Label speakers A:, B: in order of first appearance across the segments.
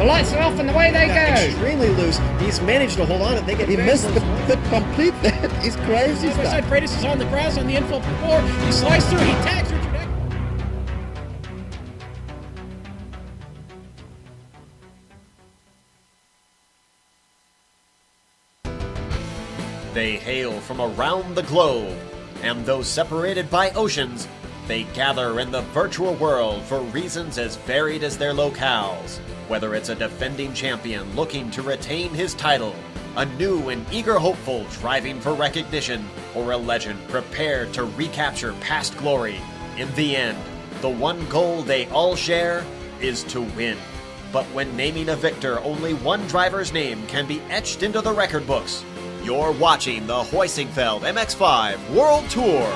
A: The lights are off and away they go.
B: Extremely loose. He's managed to hold on and he missed the complete. That is crazy stuff.
C: Side Freitas is on the grass on the infield before. He slides through. He tags Richard Eck.
D: They hail from around the globe, and though separated by oceans, they gather in the virtual world for reasons as varied as their locales. Whether it's a defending champion looking to retain his title, a new and eager hopeful striving for recognition, or a legend prepared to recapture past glory, in the end, the one goal they all share is to win. But when naming a victor, only one driver's name can be etched into the record books. You're watching the Heusinkveld MX-5 World Tour.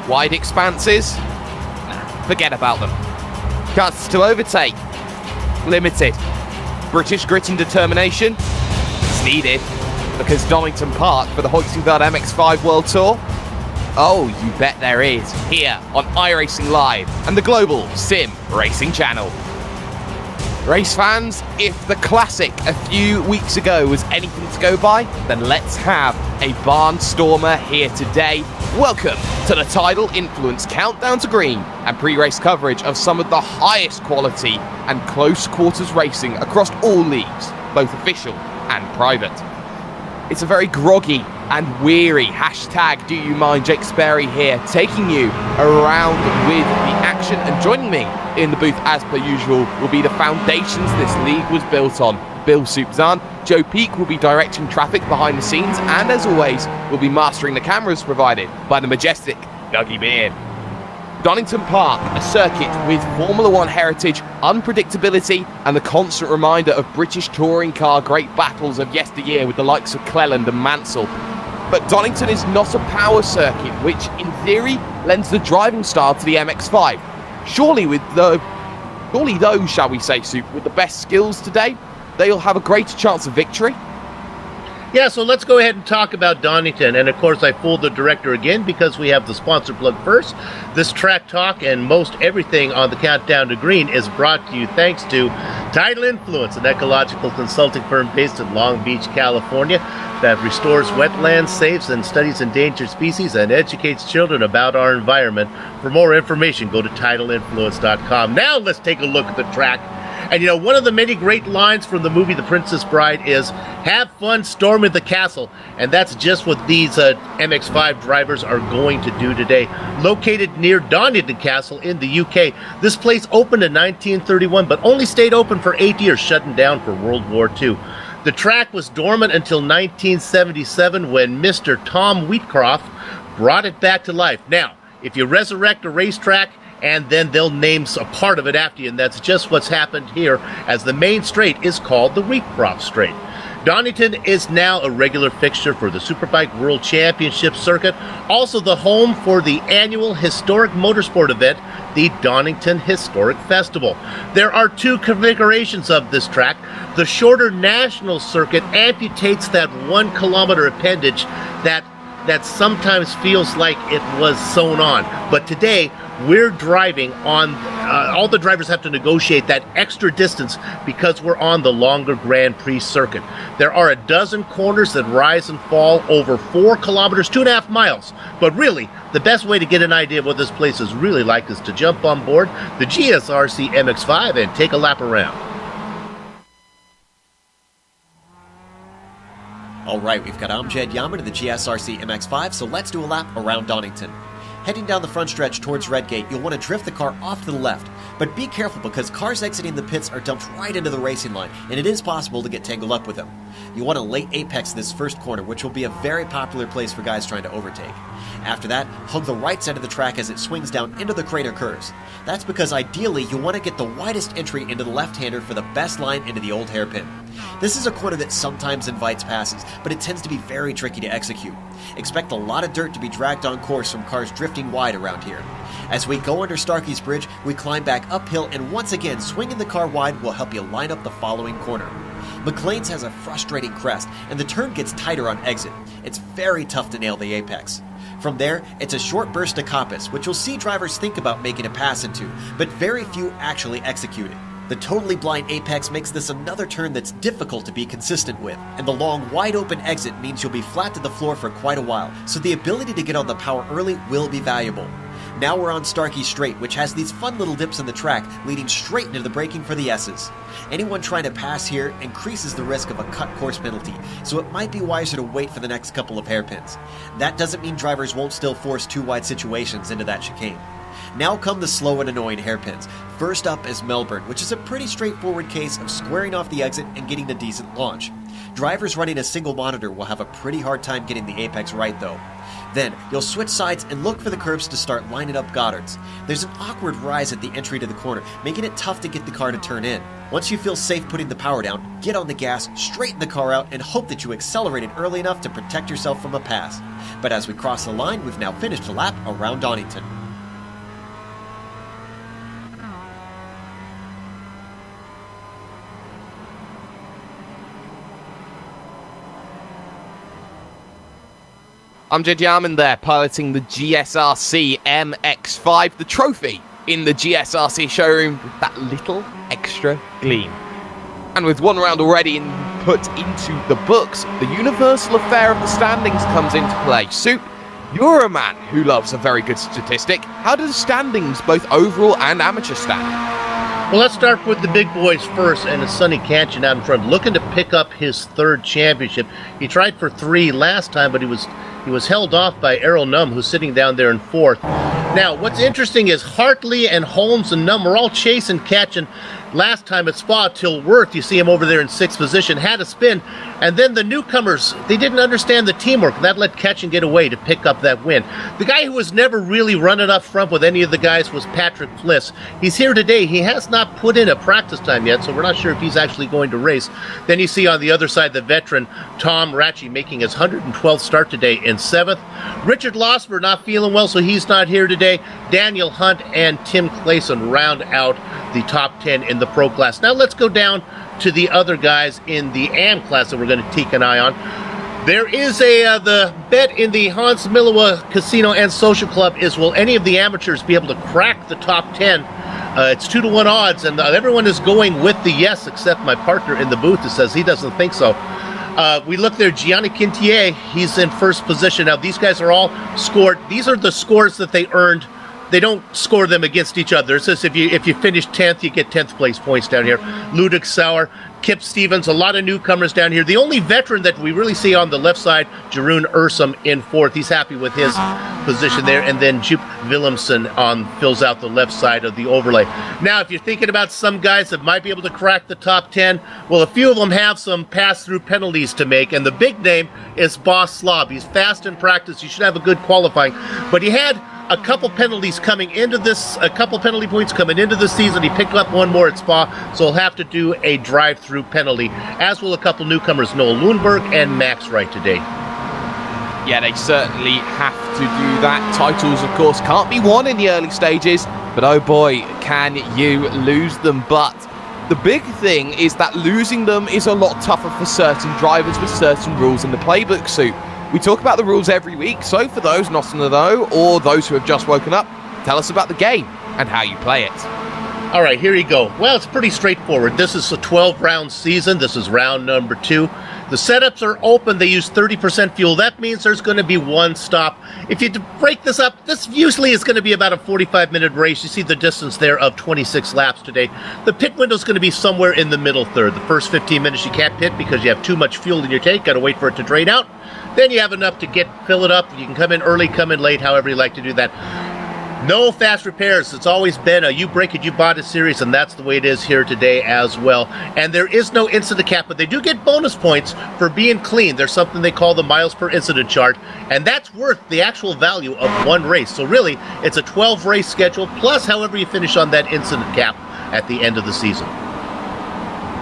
E: Wide expanses? Nah, forget about them. Cuts to overtake. Limited. British grit and determination? It's needed, because Donington Park for the Heusinkveld MX-5 World Tour? Oh, you bet there is, here on iRacing Live and the global SimRacing channel. Race fans, if the classic a few weeks ago was anything to go by, then let's have a barnstormer here today. Welcome to the Tidal Influence Countdown to Green and pre-race coverage of some of the highest quality and close quarters racing across all leagues, both official and private. It's a very groggy and weary hashtag Do You Mind Jake Sperry here, taking you around with the action, and joining me in the booth as per usual will be the foundations this league was built on. Bill Soupzan, Joe Peak will be directing traffic behind the scenes, and as always will be mastering the cameras provided by the majestic Dougie Beard. Donington Park, a circuit with Formula One heritage, unpredictability, and the constant reminder of British touring car great battles of yesteryear with the likes of Cleland and Mansell. But Donington is not a power circuit, which in theory lends the driving style to the MX-5. Surely those, shall we say, Soup, with the best skills today, they'll have a greater chance of victory.
F: Yeah, so let's go ahead and talk about Donington. And of course, I fooled the director again because we have the sponsor plug first. This track talk and most everything on the Countdown to Green is brought to you thanks to Tidal Influence, an ecological consulting firm based in Long Beach, California, that restores wetlands, saves and studies endangered species, and educates children about our environment. For more information, go to TidalInfluence.com. Now let's take a look at the track. And you know, one of the many great lines from the movie The Princess Bride is, "Have fun storming the castle." And that's just what these MX-5 drivers are going to do today. Located near Donington Castle in the UK, this place opened in 1931, but only stayed open for 8 years, shutting down for World War II. The track was dormant until 1977 when Mr. Tom Wheatcroft brought it back to life. Now, if you resurrect a racetrack, and then they'll name a part of it after you, and that's just what's happened here, as the main straight is called the Wheatcroft Straight. Donington is now a regular fixture for the Superbike World Championship circuit, also the home for the annual historic motorsport event, the Donington Historic Festival. There are two configurations of this track. The shorter national circuit amputates that 1 kilometer appendage that sometimes feels like it was sewn on, but today we're driving on, all the drivers have to negotiate that extra distance because we're on the longer Grand Prix circuit. There are a dozen corners that rise and fall over 4 kilometers, 2.5 miles. But really, the best way to get an idea of what this place is really like is to jump on board the GSRC MX-5 and take a lap around.
D: All right, we've got Amjad Yaman in the GSRC MX-5, so let's do a lap around Donington. Heading down the front stretch towards Redgate, you'll want to drift the car off to the left, but be careful because cars exiting the pits are dumped right into the racing line, and it is possible to get tangled up with them. You want to late apex this first corner, which will be a very popular place for guys trying to overtake. After that, hug the right side of the track as it swings down into the crater curves. That's because ideally you want to get the widest entry into the left-hander for the best line into the old hairpin. This is a corner that sometimes invites passes, but it tends to be very tricky to execute. Expect a lot of dirt to be dragged on course from cars drifting wide around here. As we go under Starkey's Bridge, we climb back uphill, and once again, swinging the car wide will help you line up the following corner. McLean's has a frustrating crest, and the turn gets tighter on exit. It's very tough to nail the apex. From there, it's a short burst to Coppice, which you'll see drivers think about making a pass into, but very few actually execute it. The totally blind apex makes this another turn that's difficult to be consistent with, and the long, wide-open exit means you'll be flat to the floor for quite a while, so the ability to get on the power early will be valuable. Now we're on Starkey Straight, which has these fun little dips in the track, leading straight into the braking for the S's. Anyone trying to pass here increases the risk of a cut course penalty, so it might be wiser to wait for the next couple of hairpins. That doesn't mean drivers won't still force two wide situations into that chicane. Now come the slow and annoying hairpins. First up is Melbourne, which is a pretty straightforward case of squaring off the exit and getting a decent launch. Drivers running a single monitor will have a pretty hard time getting the apex right though. Then, you'll switch sides and look for the curves to start lining up Goddards. There's an awkward rise at the entry to the corner, making it tough to get the car to turn in. Once you feel safe putting the power down, get on the gas, straighten the car out, and hope that you accelerated early enough to protect yourself from a pass. But as we cross the line, we've now finished a lap around Donington.
E: Amjad Yaman there, piloting the GSRC MX-5, the trophy in the GSRC showroom with that little extra gleam. And with one round already put into the books, the universal affair of the standings comes into play. Soup, you're a man who loves a very good statistic. How do the standings, both overall and amateur, stand?
F: Well, let's start with the big boys first, and it's Sonny Canchin out in front, looking to pick up his third championship. He tried for 3 last time, but he was held off by Errol Num, who's sitting down there in 4th. Now, what's interesting is Hartley and Holmes and Num were all chasing Canchin last time at Spa till Worth. You see him over there in 6th position, had a spin, and then the newcomers, they didn't understand the teamwork. That let Canchin get away to pick up that win. The guy who was never really running up front with any of the guys was Patrick Fliss. He's here today. He has not put in a practice time yet, so we're not sure if he's actually going to race. Then you see on the other side the veteran Tom Ratchie making his 112th start today in 7th. Richard Losber not feeling well, so he's not here today. Daniel Hunt and Tim Clayson round out the top 10 in the pro class. Now let's go down to the other guys in the AM class that we're going to take an eye on. There is the bet in the Hans Milowa Casino and Social Club is, will any of the amateurs be able to crack the top 10? It's 2-to-1 odds, and everyone is going with the yes, except my partner in the booth that says he doesn't think so. We look there, Gianni Quintier, he's in 1st position. Now these guys are all scored. These are the scores that they earned. They don't score them against each other. It says if you finish 10th, you get 10th place points down here. Ludwig Sauer, Kip Stevens, a lot of newcomers down here. The only veteran that we really see on the left side, Jeroen Ursum in 4th. He's happy with his position there. And then Jupp Willemsen fills out the left side of the overlay. Now, if you're thinking about some guys that might be able to crack the top 10, well, a few of them have some pass-through penalties to make. And the big name is Boss Slob. He's fast in practice. He should have a good qualifying. But he had a couple penalties coming into this, a couple penalty points coming into the season. He picked up one more at Spa, so he'll have to do a drive-through penalty, as will a couple newcomers, Noel Lundberg and Max Wright today.
E: Yeah, they certainly have to do that. Titles, of course, can't be won in the early stages, but oh boy, can you lose them. But the big thing is that losing them is a lot tougher for certain drivers with certain rules in the playbook, Soup. We talk about the rules every week, so for those not in the know or those who have just woken up, tell us about the game and how you play it.
F: All right, here you go. Well, it's pretty straightforward. This is a 12-round season. This is round number 2. The setups are open. They use 30% fuel. That means there's going to be one stop. If you break this up, this usually is going to be about a 45-minute race. You see the distance there of 26 laps today. The pit window is going to be somewhere in the middle third. The first 15 minutes you can't pit because you have too much fuel in your tank. Got to wait for it to drain out. Then you have enough to fill it up. You can come in early, come in late, however you like to do that. No fast repairs. It's always been a you break it, you bought it series, and that's the way it is here today as well. And there is no incident cap, but they do get bonus points for being clean. There's something they call the miles per incident chart, and that's worth the actual value of one race. So really, it's a 12-race schedule, plus however you finish on that incident cap at the end of the season.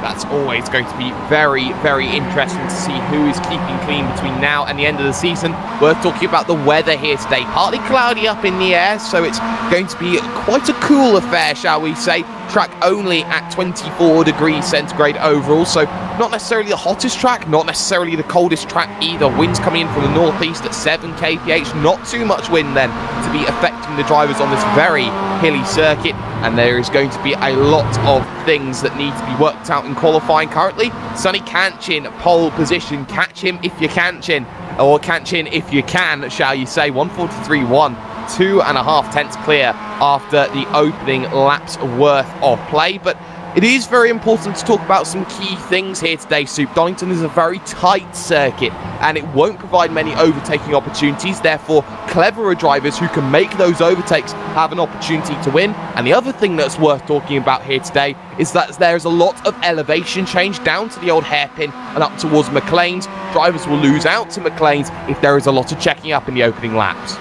E: That's always going to be very, very interesting to see who is keeping clean between now and the end of the season. We're talking about the weather here today. Partly cloudy up in the air, so it's going to be quite a cool affair, shall we say. Track only at 24 degrees centigrade overall, so not necessarily the hottest track, not necessarily the coldest track either. Winds coming in from the northeast at 7 kph, not too much wind then to be affecting the drivers on this very hilly circuit, and there is going to be a lot of things that need to be worked out in qualifying currently. Sonny Kanchin, pole position, catch him if you Kanchin, or Kanchin if you can, shall you say. 143.1, 2.5 tenths clear after the opening lap's worth of play. But it is very important to talk about some key things here today, Soup. Donington is a very tight circuit and it won't provide many overtaking opportunities. Therefore, cleverer drivers who can make those overtakes have an opportunity to win. And the other thing that's worth talking about here today is that there's a lot of elevation change down to the old hairpin and up towards McLean's. Drivers will lose out to McLean's if there is a lot of checking up in the opening laps.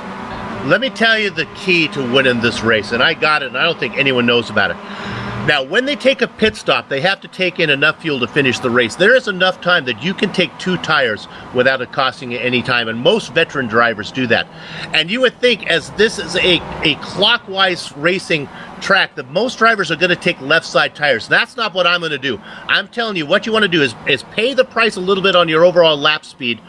F: Let me tell you the key to winning this race, and I got it, and I don't think anyone knows about it. Now, when they take a pit stop, they have to take in enough fuel to finish the race. There is enough time that you can take 2 tires without it costing you any time, and most veteran drivers do that. And you would think, as this is a clockwise racing track, that most drivers are going to take left side tires. That's not what I'm going to do. I'm telling you, what you want to do is pay the price a little bit on your overall lap speed,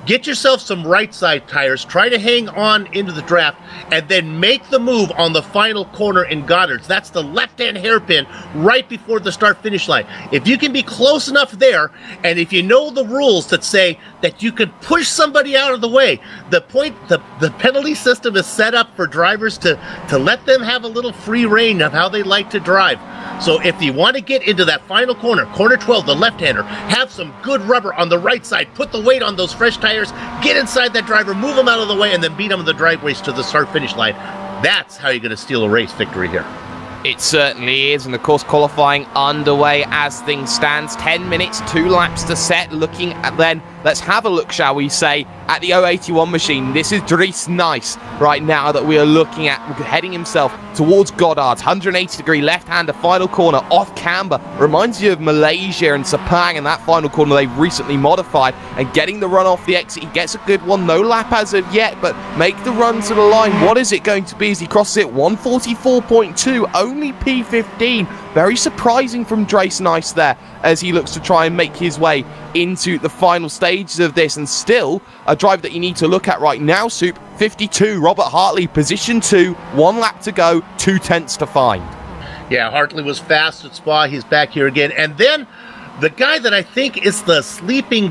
F: get yourself some right side tires, try to hang on into the draft, and then make the move on the final corner in Goddard's. That's the left-hand hairpin right before the start-finish line. If you can be close enough there, and if you know the rules that say that you can push somebody out of the way, the penalty system is set up for drivers to let them have a little free reign of how they like to drive. So if you want to get into that final corner, corner 12, the left-hander, have some good rubber on the right side, put the weight on those fresh tires, get inside that driver, move them out of the way, and then beat them in the driveways to the start-finish line. That's how you're going to steal a race victory here.
E: It certainly is, and of course qualifying underway as things stands. 10 minutes, 2 laps to set. Looking at then, let's have a look, shall we say, at the 081 machine. This is Dries Nice right now that we are looking at, heading himself towards Goddard's. 180-degree left-hander final corner off camber. Reminds you of Malaysia and Sepang in that final corner they've recently modified. And getting the run off the exit, he gets a good one. No lap as of yet, but make the run to the line. What is it going to be as he crosses it? 144.2, only P15. Very surprising from Dries Nice there as he looks to try and make his way into the final stages of this, and still a drive that you need to look at right now, Soup. 52, Robert Hartley, position 2, 1 lap to go, 2 tenths to find.
F: Yeah, Hartley was fast at Spa. He's back here again. And then the guy that I think is the sleeping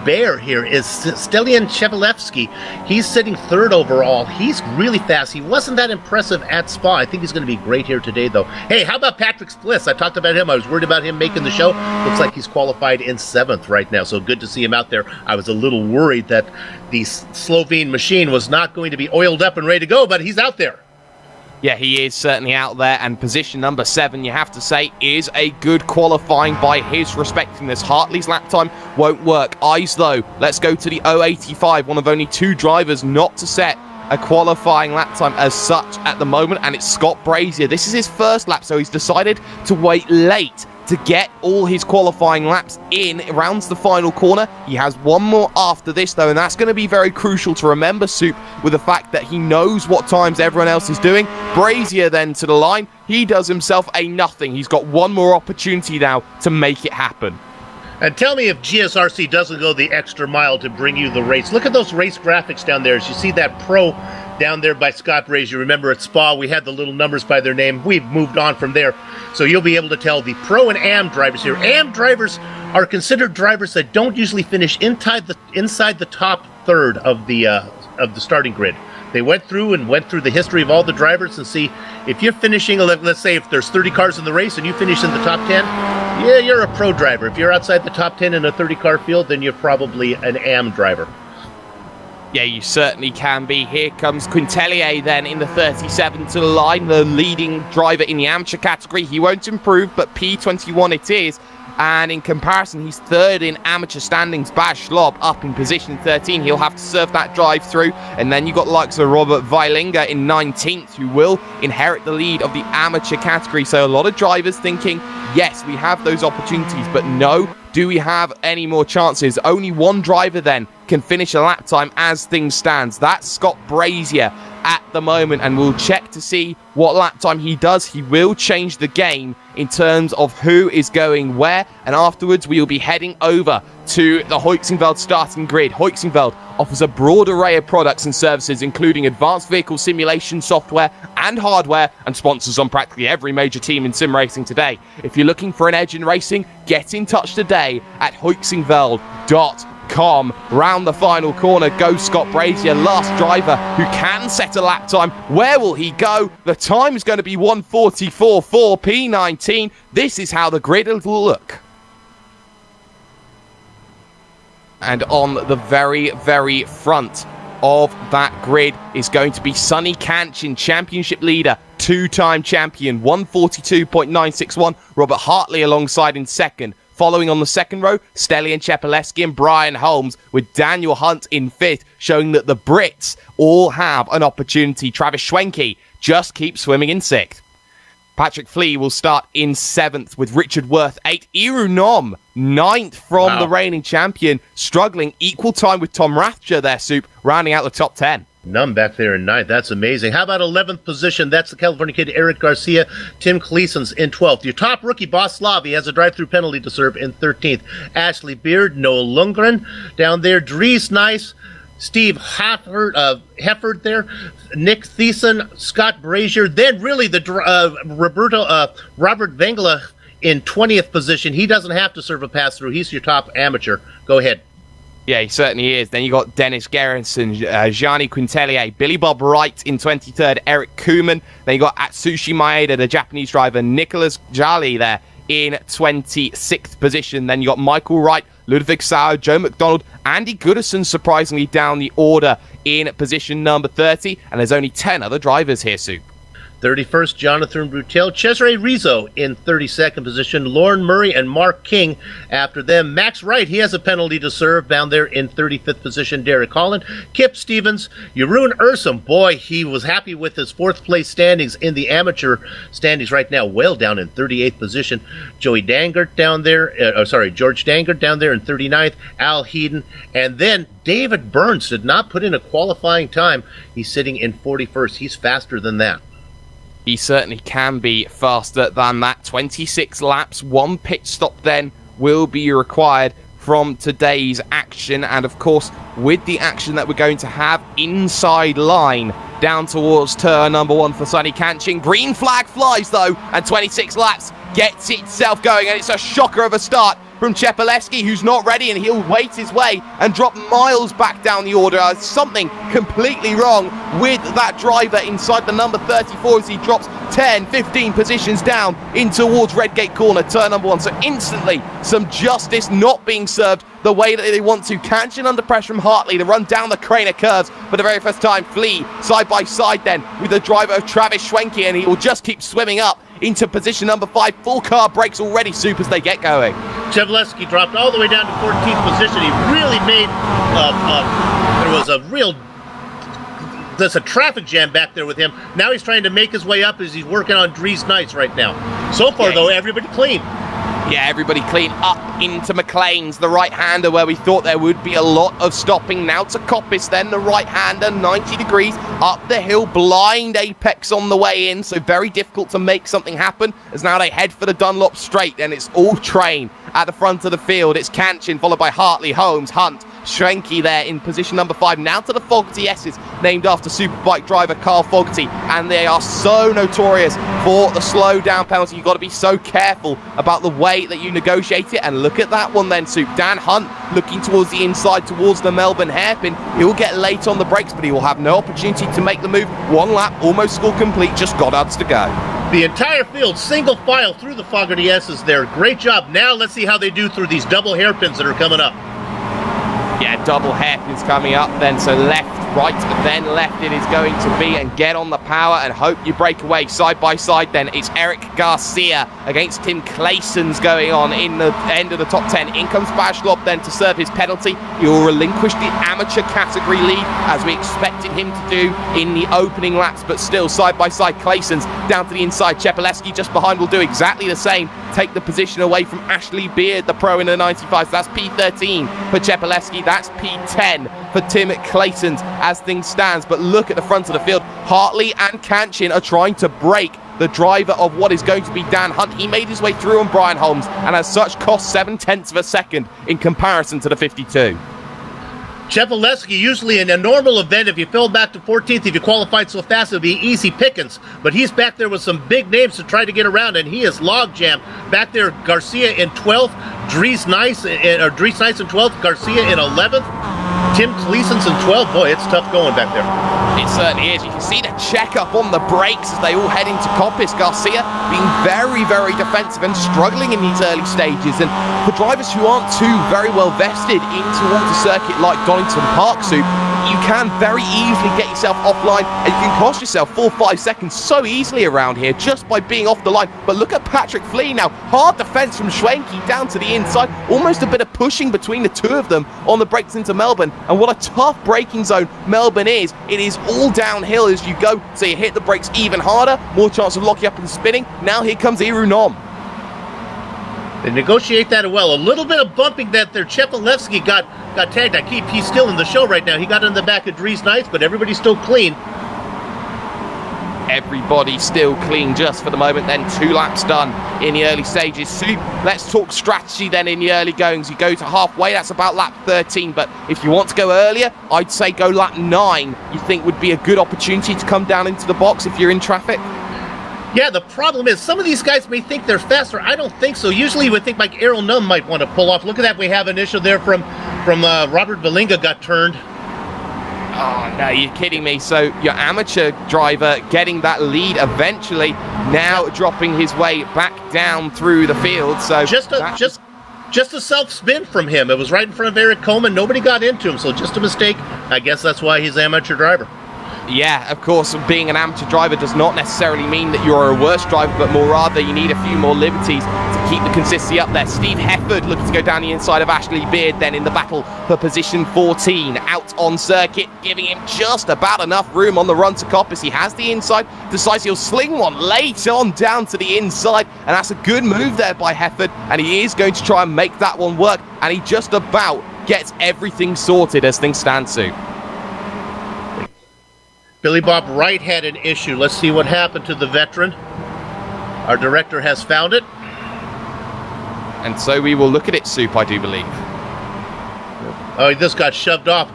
F: bear here is Stelian Chevelevsky. He's sitting 3rd overall. He's really fast. He wasn't that impressive at Spa. I think he's going to be great here today, though. Hey, how about Patrick Spliss? I talked about him. I was worried about him making the show. Looks like he's qualified in 7th right now, so good to see him out there. I was a little worried that the Slovene machine was not going to be oiled up and ready to go, but he's out there.
E: Yeah, he is certainly out there, and position number 7, you have to say, is a good qualifying by his respecting this. Hartley's lap time won't work. Eyes, though, let's go to the 085, one of only 2 drivers not to set a qualifying lap time as such at the moment, and it's Scott Brazier. This is his first lap, so he's decided to wait late to get all his qualifying laps in. Rounds the final corner. He has one more after this, though, and that's going to be very crucial to remember, Soup, with the fact that he knows what times everyone else is doing. Brazier then to the line. He does himself a nothing. He's got one more opportunity now to make it happen.
F: And tell me if GSRC doesn't go the extra mile to bring you the race. Look at those race graphics down there. As you see that pro down there by Scott Brazier. Remember at Spa, we had the little numbers by their name. We've moved on from there. So you'll be able to tell the pro and AM drivers here. AM drivers are considered drivers that don't usually finish inside the top third of the starting grid. They went through the history of all the drivers and see if you're finishing, let's say if there's 30 cars in the race and you finish in the top 10, yeah, you're a pro driver. If you're outside the top 10 in a 30-car field, then you're probably an AM driver.
E: Yeah, you certainly can be. Here comes Quintelier then in the 37 to the line, the leading driver in the amateur category. He won't improve, but P21 it is. And in comparison, he's third in amateur standings. Baz Schlob up in position 13. He'll have to serve that drive through. And then you've got the likes of Robert Weilinga in 19th, who will inherit the lead of the amateur category. So a lot of drivers thinking, yes, we have those opportunities, but no, do we have any more chances? Only one driver then can finish a lap time as things stands. That's Scott Brazier at the moment, and we'll check to see what lap time he does. He will change the game in terms of who is going where, and afterwards we will be heading over to the Heusinkveld starting grid. Heusinkveld offers a broad array of products and services, including advanced vehicle simulation software and hardware, and sponsors on practically every major team in sim racing today. If you're looking for an edge in racing, get in touch today at heusinkveld.com. Round the final corner goes Scott Brazier, last driver who can set a lap time. Where will he go? The time is going to be 1:44.4 P19. This is how the grid will look. And on the very, very front of that grid is going to be Sonny Kanchin, championship leader, two-time champion, 1:42.961. Robert Hartley alongside in second. Following on the second row, Stelian Chepelewski and Brian Holmes, with Daniel Hunt in fifth, showing that the Brits all have an opportunity. Travis Schwenke just keeps swimming in sixth. Patrick Flea will start in seventh, with Richard Worth 8th. Iru Nom, 9th from the reigning champion, struggling equal time with Tom Rathje there, Soup, rounding out the top 10.
F: Num back there in 9th. That's amazing. How about 11th position? That's the California kid, Eric Garcia. Tim Cleason's in 12th. Your top rookie, Boss Slavi, has a drive-through penalty to serve in 13th. Ashley Beard, Noel Lundgren down there. Dries Nice, Steve Hefford there. Nick Thiessen, Scott Brazier. Then really the Robert Vengla in 20th position. He doesn't have to serve a pass-through. He's your top amateur. Go ahead.
E: Yeah, he certainly is. Then you got Dennis Gerritsen, Gianni Quintelier, Billy Bob Wright in 23rd, Eric Kuhlmann. Then you got Atsushi Maeda, the Japanese driver, Nicholas Jali there in 26th position. Then you got Michael Wright, Ludwig Sauer, Joe McDonald, Andy Goodison surprisingly down the order in position number 30. And there's only 10 other drivers here, Soup.
F: 31st, Jonathan Brutel. Cesare Rizzo in 32nd position. Lauren Murray and Mark King after them. Max Wright, he has a penalty to serve down there in 35th position. Derek Holland. Kip Stevens. Jeroen Ursum. Boy, he was happy with his 4th place standings in the amateur standings right now. Well down in 38th position. Joey Dangert down there. George Dangert down there in 39th. Al Heaton. And then David Burns did not put in a qualifying time. He's sitting in 41st. He's faster than that.
E: He certainly can be faster than that. 26 laps, 1 pit stop then will be required from today's action. And of course, with the action that we're going to have inside line down towards turn number 1 for Sonny Kanchin. Green flag flies though, and 26 laps gets itself going, and it's a shocker of a start from Chepelewski, who's not ready, and he'll wait his way and drop miles back down the order. Something completely wrong with that driver inside the number 34 as he drops 10, 15 positions down in towards Redgate corner, turn number 1. So instantly, some justice not being served the way that they want to. Kanchin under pressure from Hartley to run down the Craner curves for the very first time. Flea side by side then with the driver of Travis Schwenke, and he will just keep swimming up into position number 5. Full car brakes already, Soup, as they get going.
F: Chevleski dropped all the way down to 14th position. He really made there's a traffic jam back there with him. Now he's trying to make his way up as he's working on Dries Nice right now. So far, though, everybody clean.
E: Yeah, everybody clean up into McLean's, the right-hander, where we thought there would be a lot of stopping. Now to Coppice, then the right-hander, 90 degrees up the hill, blind apex on the way in, so very difficult to make something happen, as now they head for the Dunlop straight, and it's all train at the front of the field. It's Kanchin, followed by Hartley, Holmes, Hunt, Schwenke there in position number 5. Now to the Fogarty S's, named after Superbike driver Carl Fogarty, and they are so notorious for the slow down penalty. You've got to be so careful about the way that you negotiate it, and look at that one then, Soup. Dan Hunt looking towards the inside, towards the Melbourne hairpin. He'll get late on the brakes, but he will have no opportunity to make the move. 1 lap, almost score complete, just Goddard's to go.
F: The entire field, single file through the Fogarty S's there. Great job. Now let's see how they do through these double hairpins that are coming up.
E: Yeah, double hairpins coming up then, so left, right, then left it is going to be, and get on the power and hope you break away. Side by side then, it's Eric Garcia against Tim Clayson's going on in the end of the top 10. In comes Bajlov then to serve his penalty. He will relinquish the amateur category lead as we expected him to do in the opening laps, but still side by side Clayson's down to the inside. Czepeleski just behind will do exactly the same. Take the position away from Ashley Beard, the pro in the 95. So that's P13 for Czepeleski. That's P10 for Tim Clayton as things stands. But look at the front of the field. Hartley and Kanchin are trying to break the driver of what is going to be Dan Hunt. He made his way through on Brian Holmes and as such cost 0.7 of a second in comparison to the 52.
F: Czepeleski, usually in a normal event, if you fell back to 14th, if you qualified so fast, it would be easy pickings. But he's back there with some big names to try to get around, and he is logjam. Back there, Garcia in 12th, Dries Nice in 12th, Garcia in 11th, Tim Cleason's in 12th. Boy, it's tough going back there.
E: It certainly is. You can see the check-up on the brakes as they all head into Coppice. Garcia being very, very defensive and struggling in these early stages. And for drivers who aren't too very well vested into a circuit like Donington Park Soup, you can very easily get yourself offline and you can cost yourself 4-5 seconds so easily around here just by being off the line. But look at Patrick Flea now. Hard defense from Schwenke down to the inside. Almost a bit of pushing between the two of them on the brakes into Melbourne. And what a tough braking zone Melbourne is. It is all downhill as you go, so you hit the brakes even harder, more chance of locking up and spinning. Now here comes Iru Nom.
F: They negotiate that well. A little bit of bumping that there. Czepeleski got tagged. He's still in the show right now. He got in the back of Dries Nice, but everybody's still clean.
E: Everybody still clean just for the moment then. 2 laps done in the early stages. Soup, let's talk strategy then in the early goings. You go to halfway, that's about lap 13, but if you want to go earlier, I'd say go lap 9. You think would be a good opportunity to come down into the box if you're in traffic?
F: Yeah, the problem is some of these guys may think they're faster. I don't think so. Usually you would think like Errol Nunn might want to pull off. Look at that. We have an issue there from Robert Valinga got turned.
E: Oh, no, you're kidding me. So your amateur driver getting that lead eventually, now dropping his way back down through the field. So
F: just a self-spin from him. It was right in front of Eric Coleman. Nobody got into him, so just a mistake. I guess that's why he's an amateur driver.
E: Yeah, of course, being an amateur driver does not necessarily mean that you're a worse driver, but more rather you need a few more liberties to keep the consistency up there. Steve Hefford looking to go down the inside of Ashley Beard then in the battle for position 14. Out on circuit, giving him just about enough room on the run to Coppice. He has the inside, decides he'll sling one late on down to the inside, and that's a good move there by Hefford, and he is going to try and make that one work, and he just about gets everything sorted as things stand soon.
F: Billy Bob Wright had an issue. Let's see what happened to the veteran. Our director has found it.
E: And so we will look at it, Soup, I do believe.
F: Oh, he just got shoved off.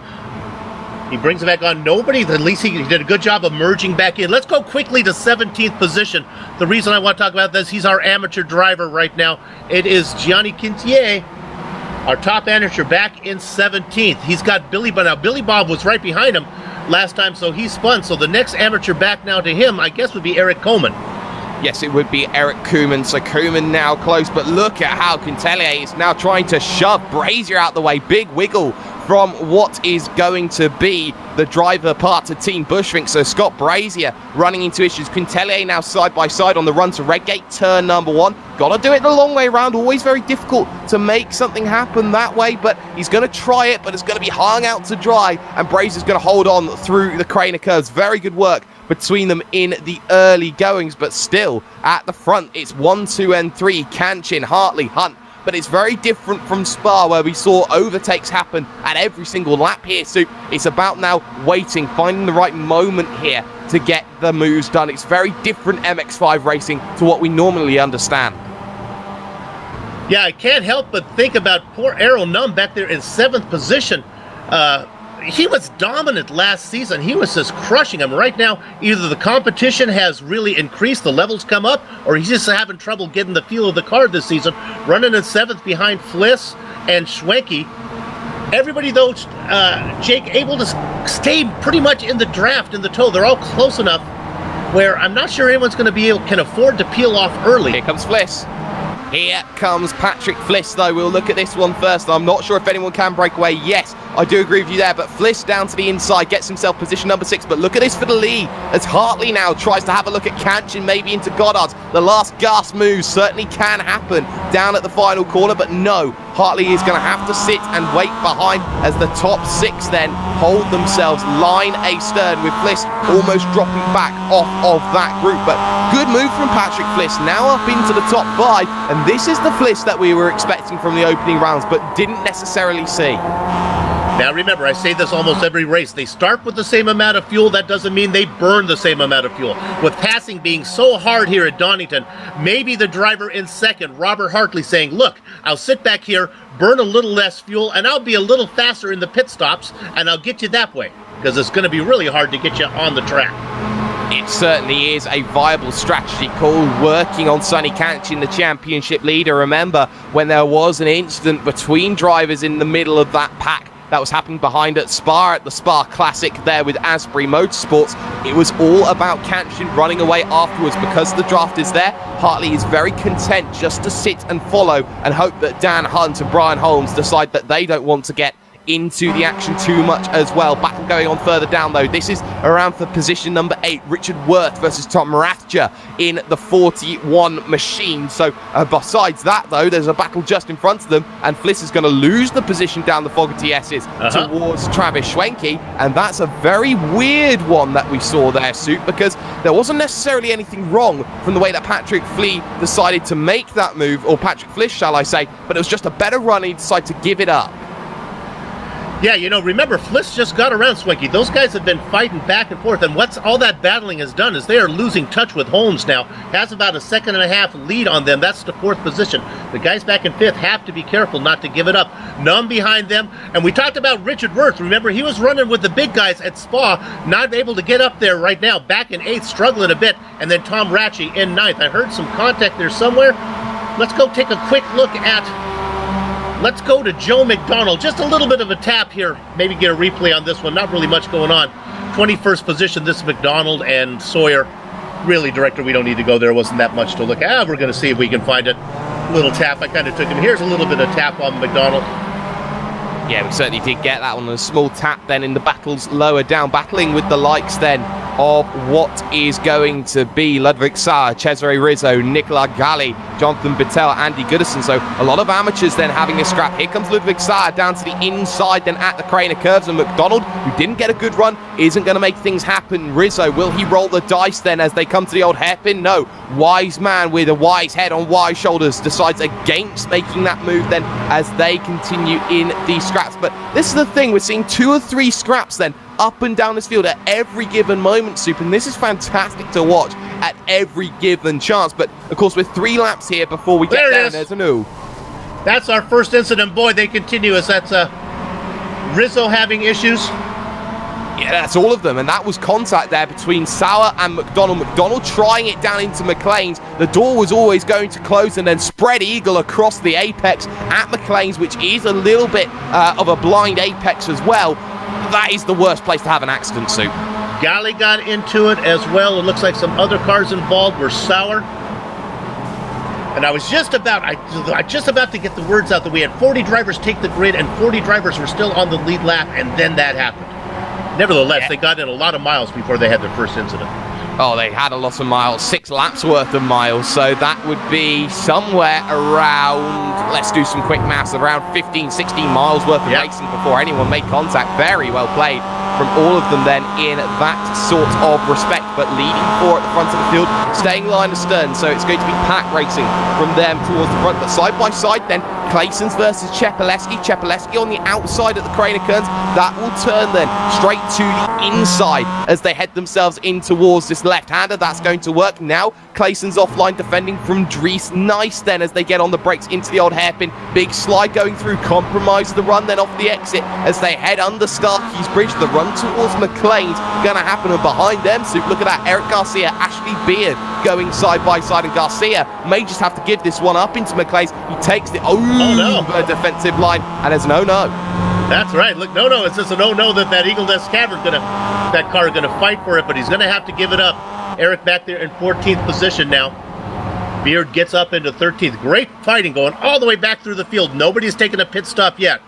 F: He brings it back on. Nobody, at least he did a good job of merging back in. Let's go quickly to 17th position. The reason I want to talk about this, he's our amateur driver right now. It is Gianni Quintier, our top amateur, back in 17th. He's got Billy Bob. Now, Billy Bob was right behind him last time, so he spun. So the next amateur back now to him, I guess, would be Eric Coleman.
E: Yes, it would be Eric Koeman. So Koeman now close, but look at how Quintelier is now trying to shove Brazier out the way. Big wiggle from what is going to be the driver part of Team Bushvink. So Scott Brazier running into issues. Quintelier now side by side on the run to Redgate, turn number 1. Got to do it the long way around. Always very difficult to make something happen that way, but he's going to try it, but it's going to be hung out to dry, and Brazier's going to hold on through the Craner curves. Very good work between them in the early goings, but still at the front it's 1, 2 and 3, Kanchin, Hartley, Hunt. But it's very different from Spa, where we saw overtakes happen at every single lap here. So it's about now waiting, finding the right moment here to get the moves done. It's very different MX-5 racing to what we normally understand.
F: Yeah, I can't help but think about poor Errol Nunn back there in 7th position. He was dominant last season. He was just crushing him. Right now, either the competition has really increased, the levels come up, or he's just having trouble getting the feel of the car this season. Running in 7th behind Fliss and Schwenke. Everybody, though, Jake, able to stay pretty much in the draft, in the tow. They're all close enough where I'm not sure anyone's going to be able, can afford to peel off early.
E: Here comes Fliss. Here comes Patrick Fliss, though. We'll look at this one first. I'm not sure if anyone can break away. Yes, I do agree with you there, but Fliss down to the inside, gets himself position number 6. But look at this for the lead, as Hartley now tries to have a look at Kanchin, maybe into Goddard. The last gasp move certainly can happen down at the final corner, but no, Hartley is going to have to sit and wait behind as the top 6 then hold themselves line astern, with Fliss almost dropping back off of that group. But good move from Patrick Fliss, now up into the top 5, and this is the Fliss that we were expecting from the opening rounds, but didn't necessarily see.
F: Now remember, I say this almost every race. They start with the same amount of fuel. That doesn't mean they burn the same amount of fuel. With passing being so hard here at Donington, maybe the driver in second, Robert Hartley, saying, look, I'll sit back here, burn a little less fuel, and I'll be a little faster in the pit stops, and I'll get you that way. Because it's going to be really hard to get you on the track.
E: It certainly is a viable strategy call, working on Sonny Kanchin, the championship leader. Remember when there was an incident between drivers in the middle of that pack that was happening behind at Spa, at the Spa Classic there with Asbury Motorsports. It was all about Kanchin running away afterwards. Because the draft is there, Hartley is very content just to sit and follow and hope that Dan Hunt and Brian Holmes decide that they don't want to get into the action too much as well. Battle going on further down, though. This is around for position number 8, Richard Worth versus Tom Rathjer in the 41 machine. So besides that, though, there's a battle just in front of them, and Fliss is going to lose the position down the Fogarty S's towards Travis Schwenke, and that's a very weird one that we saw there, Soup, because there wasn't necessarily anything wrong from the way that Patrick Flee decided to make that move, or Patrick Fliss, shall I say, but it was just a better run, and he decided to give it up.
F: Yeah, you know, remember, Fliss just got around Swanky. Those guys have been fighting back and forth, and what's all that battling has done is they are losing touch with Holmes now. Has about a 1.5 second lead on them. That's the 4th position. The guys back in 5th have to be careful not to give it up. None behind them. And we talked about Richard Worth. Remember, he was running with the big guys at Spa, not able to get up there right now. Back in 8th, struggling a bit. And then Tom Ratchey in 9th. I heard some contact there somewhere. Let's go take a quick look at... Let's go to Joe McDonald. Just a little bit of a tap here. Maybe get a replay on this one. Not really much going on. 21st position, this is McDonald and Sawyer. Really, Director, we don't need to go there. Wasn't that much to look at. We're going to see if we can find it. Little tap. I kind of took him. Here's a little bit of tap on McDonald.
E: Yeah, we certainly did get that one. A small tap then in the battles lower down. Battling with the likes then of what is going to be Ludwig Saar, Cesare Rizzo, Nicola Galli, Jonathan Bittel, Andy Goodison. So a lot of amateurs then having a scrap. Here comes Ludwig Saar down to the inside then at the Craner curves, and McDonald, who didn't get a good run, isn't going to make things happen. Rizzo, will he roll the dice then as they come to the old hairpin? No. Wise man with a wise head on wise shoulders decides against making that move then as they continue in the scraps. But this is the thing, we're seeing 2 or 3 scraps then up and down this field at every given moment, Soup, and this is fantastic to watch at every given chance. But of course, with 3 laps here before we get there, there's a new.
F: That's our first incident. Boy, they continue as that's Rizzo having issues.
E: Yeah, that's all of them, and that was contact there between Sauer and McDonald. McDonald trying it down into McLean's. The door was always going to close, and then spread eagle across the apex at McLean's, which is a little bit of a blind apex as well. That is the worst place to have an accident, Soup.
F: Galli got into it as well. It looks like some other cars involved were Sauer. And I was just about, to get the words out that we had 40 drivers take the grid and 40 drivers were still on the lead lap, and then that happened. Nevertheless, they got in a lot of miles before they had their first incident.
E: Oh, they had a lot of miles, 6 laps worth of miles, so that would be somewhere around, let's do some quick maths, around 15, 16 miles worth of racing before anyone made contact. Very well played from all of them then in that sort of respect, but leading 4 at the front of the field, staying line astern, so it's going to be pack racing from them towards the front, but side by side then, Claysons versus Czepeleski. Czepeleski on the outside at the Craner Kerns. That will turn then straight to the inside as they head themselves in towards this left-hander. That's going to work now. Claysons offline defending from Dries. Nice then as they get on the brakes into the old hairpin. Big slide going through, compromise the run then off the exit as they head under Starkey's Bridge. The run towards McLean's going to happen, and behind them, so look at that, Eric Garcia, Ashley Beard going side by side, and Garcia may just have to give this one up into McLean's. He takes the defensive line, and there's an oh-no.
F: That's right. Look, no. It's just an oh-no that Eagle Nest Cavern that car is gonna fight for it, but he's gonna have to give it up. Eric back there in 14th position now. Beard gets up into 13th. Great fighting going all the way back through the field. Nobody's taken a pit stop yet.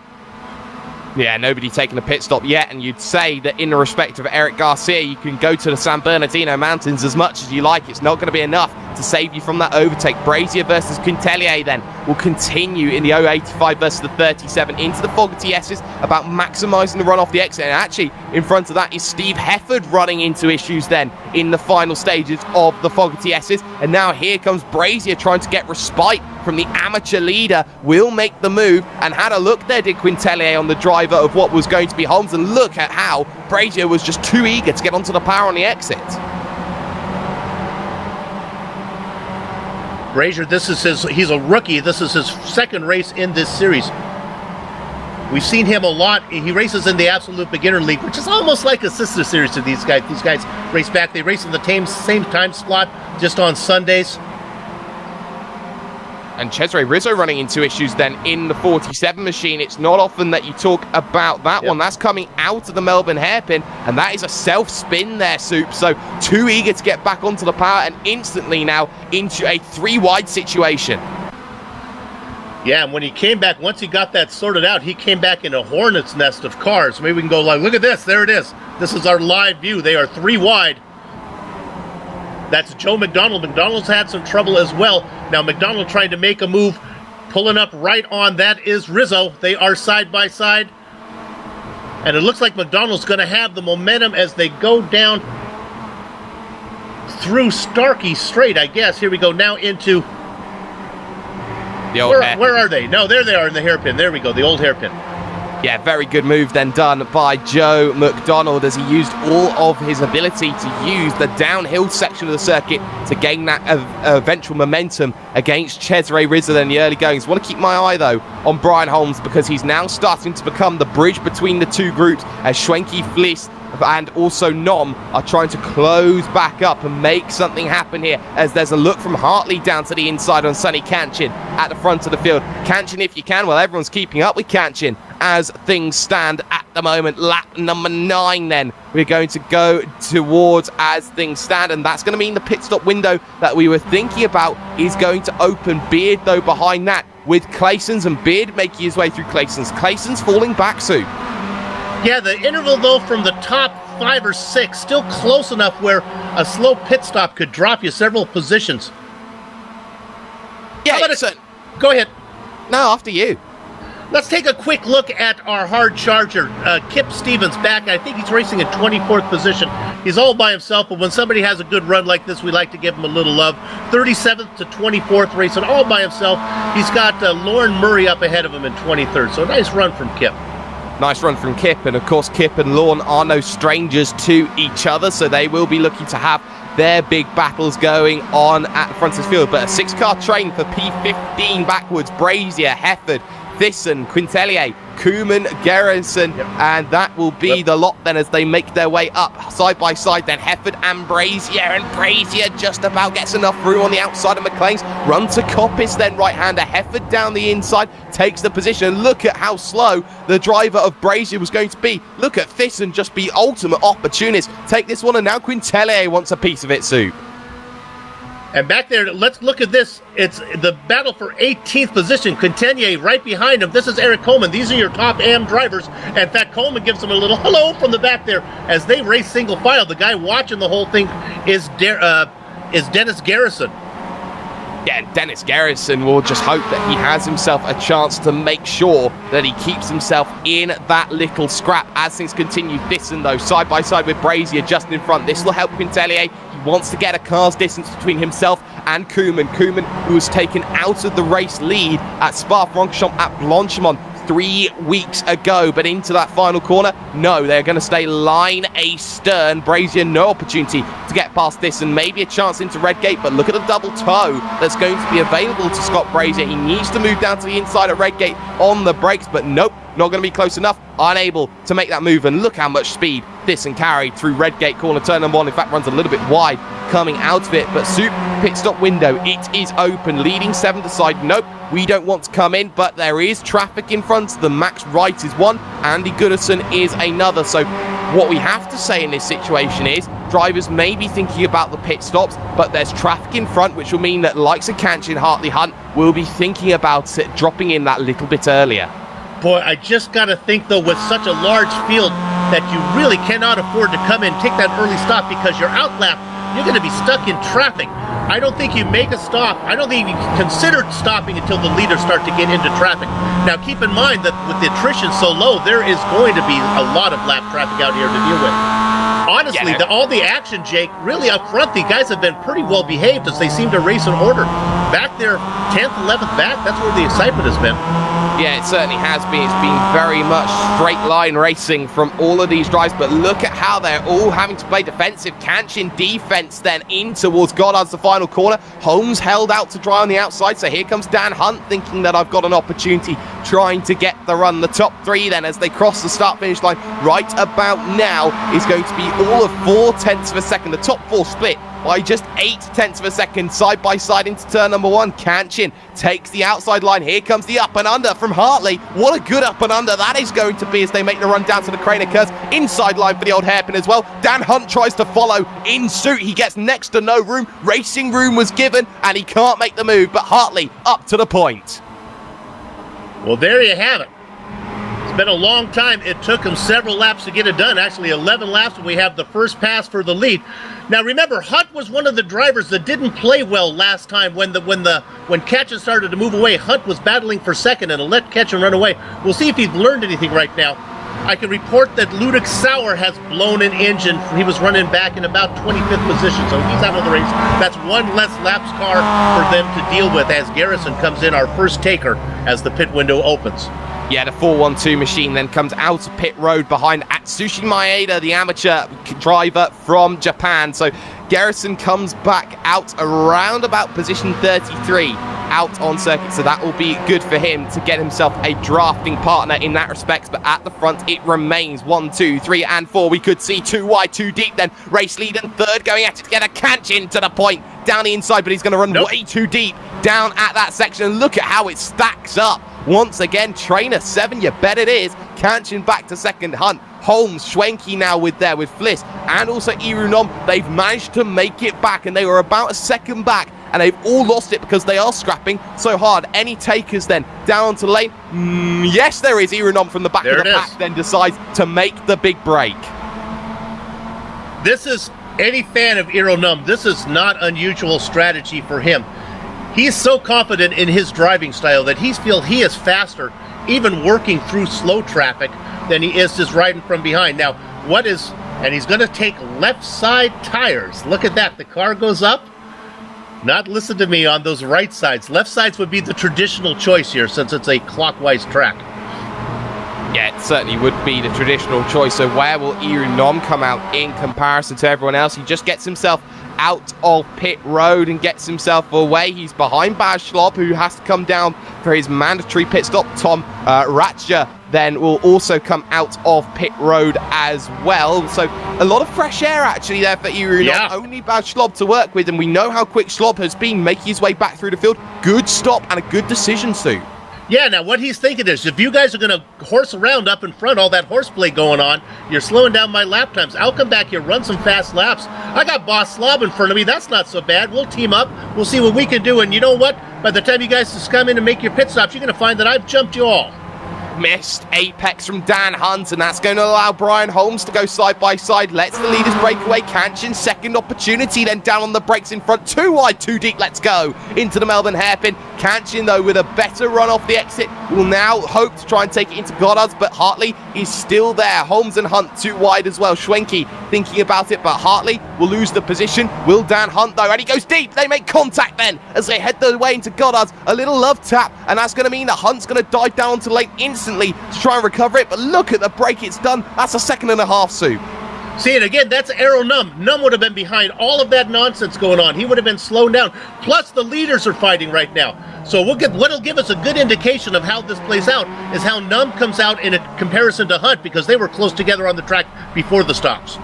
E: Yeah, nobody taking a pit stop yet, and you'd say that in respect of Eric Garcia, you can go to the San Bernardino Mountains as much as you like. It's not going to be enough to save you from that overtake. Brazier versus Quintelier then will continue in the 085 versus the 37 into the Fogarty S's, about maximising the run off the exit. And actually, in front of that is Steve Hefford running into issues then in the final stages of the Fogarty S's. And now here comes Brazier trying to get respite from the amateur leader. Will make the move, and had a look there, did Quintelier, on the driver of what was going to be Holmes, and look at how Brazier was just too eager to get onto the power on the exit.
F: Brazier, he's a rookie. This is his second race in this series. We've seen him a lot. He races in the Absolute Beginner League, which is almost like a sister series to these guys. These guys race back. They race in the same time slot, just on Sundays.
E: And Cesare Rizzo running into issues then in the 47 machine. It's not often that you talk about that one. That's coming out of the Melbourne hairpin, and that is a self-spin there, Soup. So too eager to get back onto the power, and instantly now into a 3-wide situation.
F: Yeah, and when he came back, once he got that sorted out, he came back in a hornet's nest of cars. Maybe we can go like, look at this. There it is. This is our live view. They are 3 wide. That's Joe McDonald. McDonald's had some trouble as well. Now McDonald trying to make a move, pulling up right on. That is Rizzo. They are side by side. And it looks like McDonald's going to have the momentum as they go down through Starkey Strait, I guess. Here we go now into... Where are they? No, there they are in the hairpin. There we go, the old hairpin.
E: Yeah, very good move then done by Joe McDonald, as he used all of his ability to use the downhill section of the circuit to gain that eventual momentum against Cesare Rizzo in the early goings. Want to keep my eye, though, on Brian Holmes, because he's now starting to become the bridge between the two groups, as Schwenke, Fliss and also Nom are trying to close back up and make something happen here, as there's a look from Hartley down to the inside on Sonny Kanchin at the front of the field. Kanchin, if you can, well, everyone's keeping up with Kanchin as things stand at the moment. Lap number 9 then we're going to go towards as things stand, and that's going to mean the pit stop window that we were thinking about is going to open. Beard, though, behind that with Clayson's, and Beard making his way through Clayson's falling back, Sue.
F: Yeah, the interval, though, from the top 5 or 6, still close enough where a slow pit stop could drop you several positions.
E: Yeah,
F: go ahead.
E: No, after you.
F: Let's take a quick look at our hard charger. Kip Stevens back. I think he's racing in 24th position. He's all by himself, but when somebody has a good run like this, we like to give him a little love. 37th to 24th racing all by himself. He's got Lauren Murray up ahead of him in 23rd, so a nice run from Kip.
E: Nice run from Kip, and of course Kip and Lorne are no strangers to each other, so they will be looking to have their big battles going on at the front of the field. But a 6-car train for P15 backwards. Brazier, Hefford, Thyssen, Quintelier, Koeman, Gerritsen, and that will be the lot then as they make their way up side by side. Then Hefford and Brazier just about gets enough room on the outside of McLean's. Run to Coppice then, right-hander. Hefford down the inside takes the position, and look at how slow the driver of Brazier was going to be. Look at Thyssen just be ultimate opportunist, take this one, and now Quintelier wants a piece of it, Sue.
F: And back there, let's look at this. It's the battle for 18th position. Quintelier right behind him. This is Eric Coleman. These are your top AM drivers. In fact, Coleman gives them a little hello from the back there as they race single file. The guy watching the whole thing is Dennis Garrison.
E: Yeah, and Dennis Garrison will just hope that he has himself a chance to make sure that he keeps himself in that little scrap as things continue. Thyssen, though, side by side with Brazier just in front. This will help Quintelier. He wants to get a car's distance between himself and Koeman. Koeman, who was taken out of the race lead at Spa-Francorchamps at Blanchimont 3 weeks ago, but into that final corner, no, they're going to stay line astern. Brazier, no opportunity to get past this, and maybe a chance into Redgate, but look at the double toe that's going to be available to Scott Brazier. He needs to move down to the inside at Redgate on the brakes, but nope, not going to be close enough, unable to make that move, and look how much speed Thyssen carried through Redgate corner, turn number 1, in fact runs a little bit wide coming out of it, but Soup pit stop window, it is open, leading 7th aside, nope, we don't want to come in, but there is traffic in front. The Max Wright is one, Andy Goodison is another, so What we have to say in this situation is drivers may be thinking about the pit stops, but there's traffic in front, which will mean that likes of Kanchin, Hartley, Hunt will be thinking about it, dropping in that little bit earlier.
F: Boy, I just got to think, though, with such a large field that you really cannot afford to come in, take that early stop, because you're outlap, you're going to be stuck in traffic. I don't think you make a stop. I don't think you consider stopping until the leaders start to get into traffic. Now, keep in mind that with the attrition so low, there is going to be a lot of lap traffic out here to deal with. Honestly, all the action, Jake, really up front, the guys have been pretty well behaved as they seem to race in order. Back there, 10th, 11th back, that's where the excitement has been.
E: Yeah, it certainly has been. It's been very much straight line racing from all of these drives, but look at how they're all having to play defensive. Kanchin defense then in towards Goddard's the final corner. Holmes held out to dry on the outside, so here comes Dan Hunt thinking that I've got an opportunity, trying to get the run. The top three then as they cross the start-finish line right about now is going to be all of 4/10 of a second. The top four split by just 8/10 of a second, side by side into turn number one. Kanchin takes the outside line. Here comes the up and under from Hartley. What a good up and under that is going to be as they make the run down to the Craner curves. Inside line for the old hairpin as well. Dan Hunt tries to follow in suit. He gets next to no room. Racing room was given and he can't make the move, but Hartley up to the point.
F: Well, there you have it. It's been a long time. It took him several laps to get it done. Actually, 11 laps, and we have the first pass for the lead. Now, remember, Hunt was one of the drivers that didn't play well last time when Ketchen started to move away. Hunt was battling for second and let Ketchen run away. We'll see if he's learned anything right now. I can report that Ludic Sauer has blown an engine. He was running back in about 25th position, so he's out of the race. That's one less laps car for them to deal with as Garrison comes in, our first taker, as the pit window opens.
E: Yeah, the 412 machine then comes out of pit road behind Atsushi Maeda, the amateur driver from Japan. So Garrison comes back out around about position 33 out on circuit. So that will be good for him to get himself a drafting partner in that respect. But at the front, it remains 1, 2, 3, and 4. We could see 2 wide, 2 deep. Then race lead and third going at it together. Kanchin to the point down the inside, but he's going to run way too deep down at that section. And look at how it stacks up. Once again, trainer 7, you bet it is. Kanchin back to second. Hunt, Holmes, Schwenke now with Fliss, and also Irunom. They've managed to make it back, and they were about a second back, and they've all lost it because they are scrapping so hard. Any takers then down onto the lane? Yes, there is. Irunom from the back of the pack then decides to make the big break.
F: This is, any fan of Irunom, this is not unusual strategy for him. He's so confident in his driving style that he feels he is faster, even working through slow traffic, than he is just riding from behind. Now, and he's going to take left side tires. Look at that. The car goes up. Not listen to me on those right sides. Left sides would be the traditional choice here since it's a clockwise track.
E: Yeah, it certainly would be the traditional choice. So where will Irunom come out in comparison to everyone else? He just gets himself out of pit road and gets himself away. He's behind Baz Schlob, who has to come down for his mandatory pit stop. Tom Ratcher then will also come out of pit road as well. So a lot of fresh air actually there for Irunom.
F: Yeah.
E: Only Baz Schlob to work with, and we know how quick Schlob has been making his way back through the field. Good stop and a good decision, Sue.
F: Yeah, now what he's thinking is, if you guys are going to horse around up in front, all that horseplay going on, you're slowing down my lap times. I'll come back here, run some fast laps. I got Boss Slob in front of me. That's not so bad. We'll team up. We'll see what we can do. And you know what? By the time you guys just come in and make your pit stops, you're going to find that I've jumped you all.
E: Missed apex from Dan Hunt, and that's going to allow Brian Holmes to go side by side. Lets the leaders break away. Kanchin, second opportunity, then down on the brakes in front. 2 wide, 2 deep. Let's go into the Melbourne hairpin. Kanchin, though, with a better run off the exit, will now hope to try and take it into Goddard's, but Hartley is still there. Holmes and Hunt 2 wide as well. Schwenke thinking about it, but Hartley will lose the position. Will Dan Hunt, though, and he goes deep. They make contact then as they head their way into Goddard's. A little love tap, and that's going to mean that Hunt's going to dive down onto lane instantly to try and recover it, but look at the break it's done. That's a 2.5 seconds, Sue.
F: See, and again, that's Arrow Numb. Numb would have been behind all of that nonsense going on. He would have been slowed down. Plus, the leaders are fighting right now. So what'll give us a good indication of how this plays out is how Numb comes out in a comparison to Hunt, because they were close together on the track before the stops.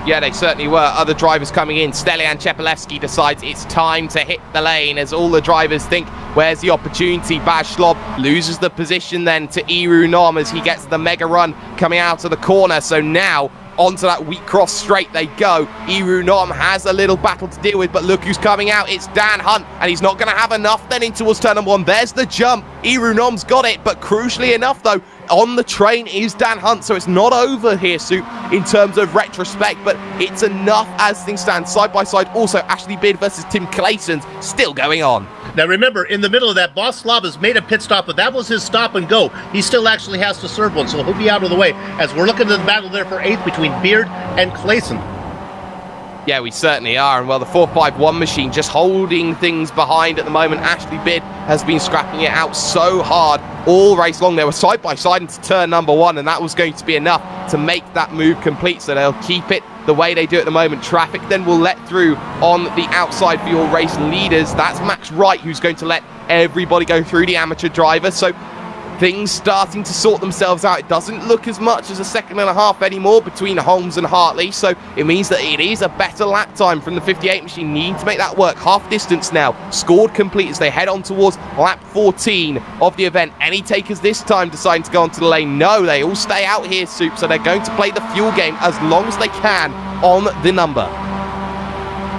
E: Yeah, they certainly were. Other drivers coming in. Stelian Chepelevsky decides it's time to hit the lane as all the drivers think, where's the opportunity? Baz Schlob loses the position then to Irunom as he gets the mega run coming out of the corner. So now onto that weak cross straight they go. Irunom has a little battle to deal with, but look who's coming out. It's Dan Hunt, and he's not going to have enough then in towards turn number 1. There's the jump. Irunom's got it, but crucially enough, though, on the train is Dan Hunt, so it's not over here, Soup, in terms of retrospect, but it's enough as things stand. Side by side, also Ashley Beard versus Tim Clayson's still going on.
F: Now remember, in the middle of that, Boss Slava's made a pit stop, but that was his stop and go. He still actually has to serve one, so he'll be out of the way as we're looking at the battle there for 8th between Beard and Clayson.
E: Yeah, we certainly are. And well, the 451 machine just holding things behind at the moment. Ashley Beard has been scrapping it out so hard all race long. They were side by side into turn number 1, and that was going to be enough to make that move complete. So they'll keep it the way they do at the moment. Traffic then will let through on the outside for your race leaders. That's Max Wright, who's going to let everybody go through, the amateur driver. So things starting to sort themselves out. It doesn't look as much as a second and a half anymore between Holmes and Hartley, so it means that it is a better lap time from the 58 machine, needing to make that work. Half distance now, scored complete as they head on towards lap 14 of the event. Any takers this time deciding to go onto the lane? No, they all stay out here, Soup, so they're going to play the fuel game as long as they can on the number.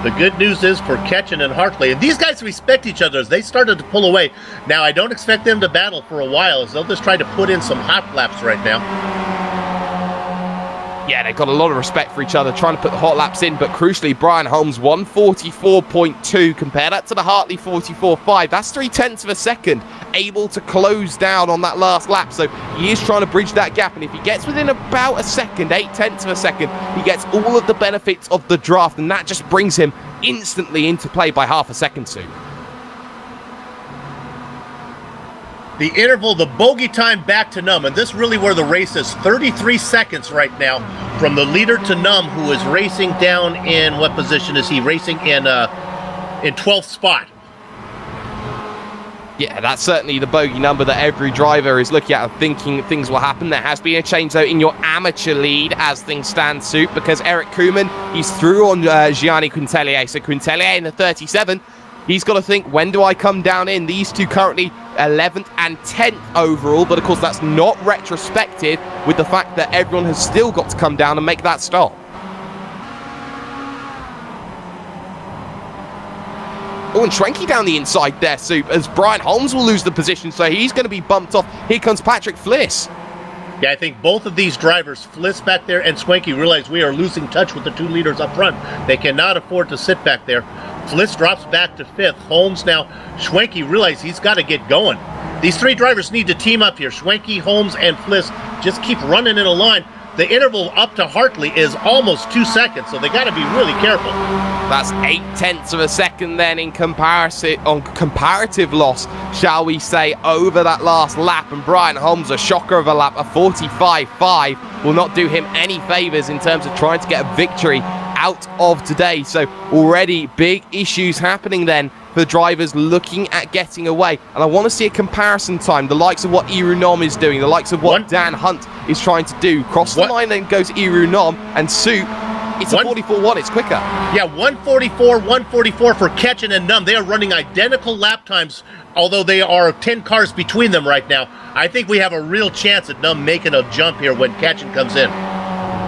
F: The good news is for Ketchen and Hartley, and these guys respect each other as they started to pull away. Now, I don't expect them to battle for a while, as they'll just try to put in some hot laps right now.
E: Yeah, they've got a lot of respect for each other, trying to put the hot laps in, but crucially, Brian Holmes, 144.2, compare that to the Hartley 44.5, that's 0.3 of a second, able to close down on that last lap, so he is trying to bridge that gap, and if he gets within about a second, 0.8 of a second, he gets all of the benefits of the draft, and that just brings him instantly into play by half a second soon.
F: The interval, the bogey time back to Numb, and this really where the race is. 33 seconds right now from the leader to Numb, who is racing down in, what position is he? Racing in 12th spot.
E: Yeah, that's certainly the bogey number that every driver is looking at and thinking things will happen. There has been a change, though, in your amateur lead as things stand, Soup, because Eric Kuhlmann, he's through on Gianni Quintelier. So Quintelier in the 37, he's got to think, when do I come down in? These two currently 11th and 10th overall, but of course that's not retrospective with the fact that everyone has still got to come down and make that stop. Oh, and Schwenke down the inside there, Soup, as Brian Holmes will lose the position, so he's going to be bumped off. Here comes Patrick Fliss.
F: Yeah, I think both of these drivers, Fliss back there and Schwenke, realize we are losing touch with the two leaders up front. They cannot afford to sit back there. Fliss drops back to 5th. Holmes now, Schwenke realizes he's got to get going. These three drivers need to team up here. Schwenke, Holmes, and Fliss just keep running in a line. The interval up to Hartley is almost 2 seconds, so they got to be really careful.
E: That's 0.8 of a second then in comparison, on comparative loss, shall we say, over that last lap. And Brian Holmes, a shocker of a lap, a 45.5, will not do him any favours in terms of trying to get a victory out of today. So already big issues happening then for drivers looking at getting away. And I want to see a comparison time, the likes of what Irunom is doing, the likes of what Dan Hunt is trying to do. Cross the line then goes Irunom, and Soup, it's a 44.1, it's quicker.
F: Yeah, 144 for Ketchen and Numb. They are running identical lap times, although they are 10 cars between them right now. I think we have a real chance at Numb making a jump here when Ketchen comes in.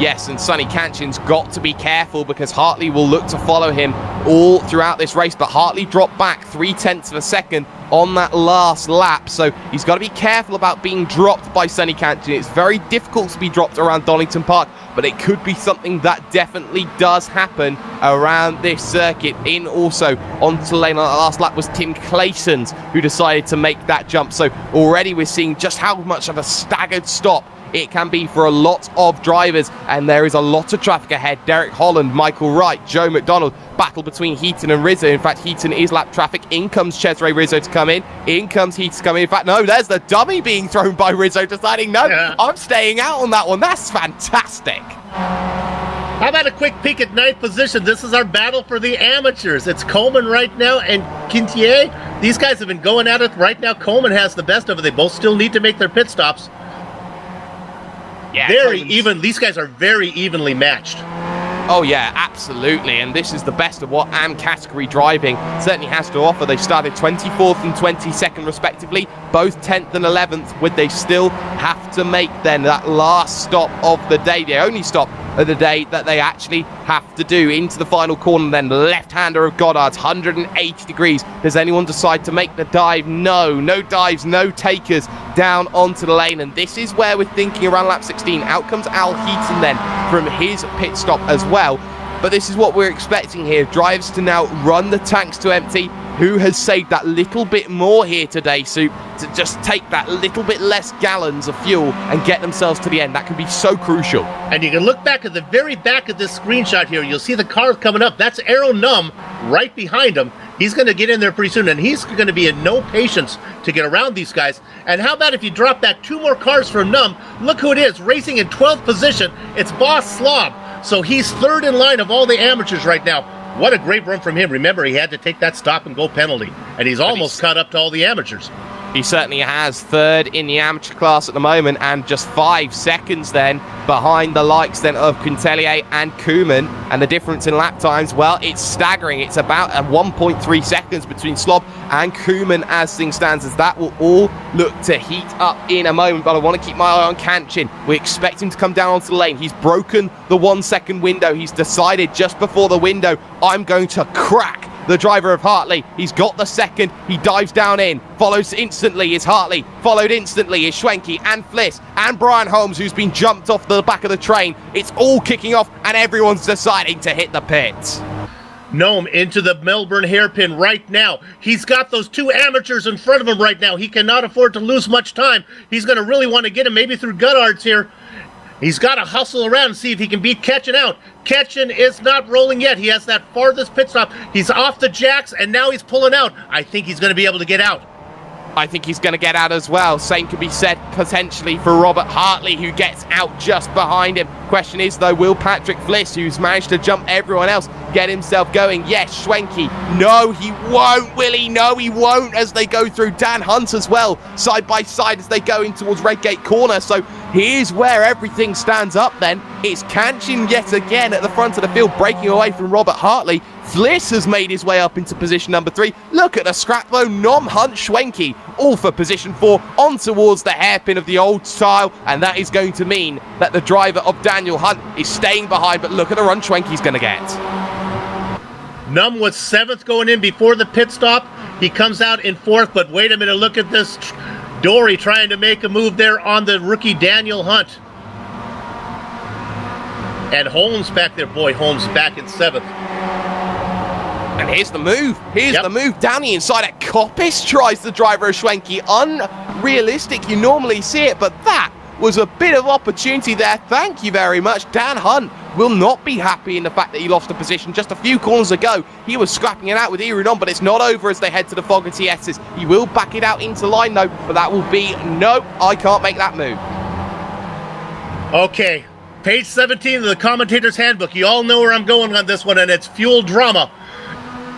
E: Yes, and Sonny Canchin's got to be careful because Hartley will look to follow him all throughout this race, but Hartley dropped back 0.3 of a second on that last lap, so he's got to be careful about being dropped by Sonny Canchin. It's very difficult to be dropped around Donington Park, but it could be something that definitely does happen around this circuit. In also onto the lane on that last lap was Tim Clayson's, who decided to make that jump, so already we're seeing just how much of a staggered stop it can be for a lot of drivers, and there is a lot of traffic ahead. Derek Holland, Michael Wright, Joe McDonald, battle between Heaton and Rizzo. In fact, Heaton is lap traffic. In comes Cesare Rizzo to come in. In comes Heaton to come in. In fact, no, there's the dummy being thrown by Rizzo, deciding, no, I'm staying out on that one. That's fantastic.
F: How about a quick peek at 9th position? This is our battle for the amateurs. It's Coleman right now and Quintier. These guys have been going at it right now. Coleman has the best of it. They both still need to make their pit stops.
E: Yeah,
F: very even. These guys are very evenly matched.
E: Oh yeah, absolutely, and this is the best of what AM category driving certainly has to offer. They started 24th and 22nd respectively, both 10th and 11th, would they still have to make then that last stop of the day, the only stop of the day that they actually have to do. Into the final corner then, left-hander of Goddard's, 180 degrees. Does anyone decide to make the dive? No dives, no takers down onto the lane. And this is where we're thinking around lap 16. Out comes Al Heaton then from his pit stop as well. But this is what we're expecting here. Drivers to now run the tanks to empty. Who has saved that little bit more here today, Soup, to just take that little bit less gallons of fuel and get themselves to the end? That can be so crucial.
F: And you can look back at the very back of this screenshot here. You'll see the cars coming up. That's Arrow Num right behind him. He's going to get in there pretty soon, and he's going to be in no patience to get around these guys. And how about if you drop back 2 more cars from Num? Look who it is, racing in 12th position. It's Boss Slob. So he's 3rd in line of all the amateurs right now. What a great run from him. Remember, he had to take that stop-and-go penalty, and he's almost caught up to all the amateurs.
E: He certainly has, 3rd in the amateur class at the moment, and just 5 seconds then behind the likes then of Quintelier and Koeman. And the difference in lap times, well, it's staggering. It's about 1.3 seconds between Slob and Koeman as things stands, as that will all look to heat up in a moment. But I want to keep my eye on Kanchin. We expect him to come down onto the lane. He's broken the 1 second window. He's decided just before the window, I'm going to crack the driver of Hartley. He's got the second. He dives down in. Follows instantly is Hartley. Followed instantly is Schwenke and Fliss and Brian Holmes, who's been jumped off the back of the train. It's all kicking off, and everyone's deciding to hit the pits.
F: Gnome into the Melbourne hairpin right now. He's got those 2 amateurs in front of him right now. He cannot afford to lose much time. He's going to really want to get him maybe through Goddard's here. He's got to hustle around and see if he can beat Ketchen out. Ketchen is not rolling yet. He has that farthest pit stop. He's off the jacks, and now he's pulling out. I think he's going to be able to get out.
E: I think he's going to get out as well. Same could be said potentially for Robert Hartley, who gets out just behind him. Question is, though, will Patrick Fliss, who's managed to jump everyone else, get himself going? Yes, Schwenke. No, he won't, will he? No, he won't, as they go through Dan Hunt as well, side by side as they go in towards Redgate Corner. So here's where everything stands up then. It's Kanchin yet again at the front of the field, breaking away from Robert Hartley. Fliss has made his way up into position number 3. Look at the scrap though. Nom, Hunt, Schwenke, all for position 4, on towards the hairpin of the old style, and that is going to mean that the driver of Daniel Hunt is staying behind. But look at the run Schwenke's going to get.
F: Num was 7th going in before the pit stop. He comes out in 4th, but wait a minute, look at this. Dory trying to make a move there on the rookie Daniel Hunt. And Holmes back there. Boy, Holmes back in 7th.
E: And here's the move. Here's the move down the inside at Koppis. Tries the driver of Schwenke. Unrealistic. You normally see it, but that was a bit of opportunity there. Thank you very much. Dan Hunt will not be happy in the fact that he lost a position just a few corners ago. He was scrapping it out with Irun on, but it's not over as they head to the Fogarty S's. He will back it out into line though, but that will be no, I can't make that move.
F: Okay, page 17 of the commentator's handbook. You all know where I'm going on this one, and it's fuel drama.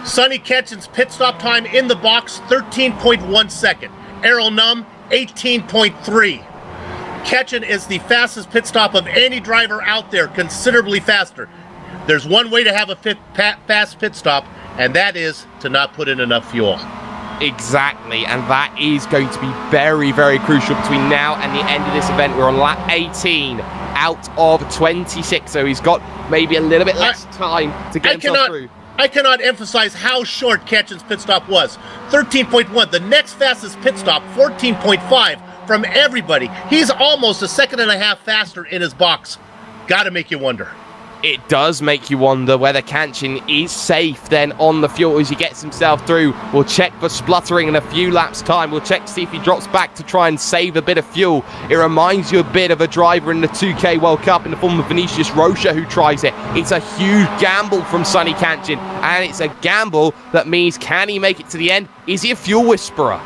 F: Sonny Ketchen's pit stop time in the box, 13.1 second. Errol Num, 18.3. Ketchen is the fastest pit stop of any driver out there, considerably faster. There's one way to have a fast pit stop, and that is to not put in enough fuel.
E: Exactly, and that is going to be very, very crucial between now and the end of this event. We're on lap 18 out of 26, so he's got maybe a little bit less time to get himself through.
F: I cannot emphasize how short Ketchen's pit stop was. 13.1. The next fastest pit stop, 14.5 from everybody. He's almost a second and a half faster in his box. Gotta make you wonder.
E: It does make you wonder whether Kanchin is safe then on the fuel as he gets himself through. We'll check for spluttering in a few laps' time. We'll check to see if he drops back to try and save a bit of fuel. It reminds you a bit of a driver in the 2K World Cup in the form of Vinicius Rocha who tries it. It's a huge gamble from Sonny Kanchin, and it's a gamble that means, can he make it to the end? Is he a fuel whisperer?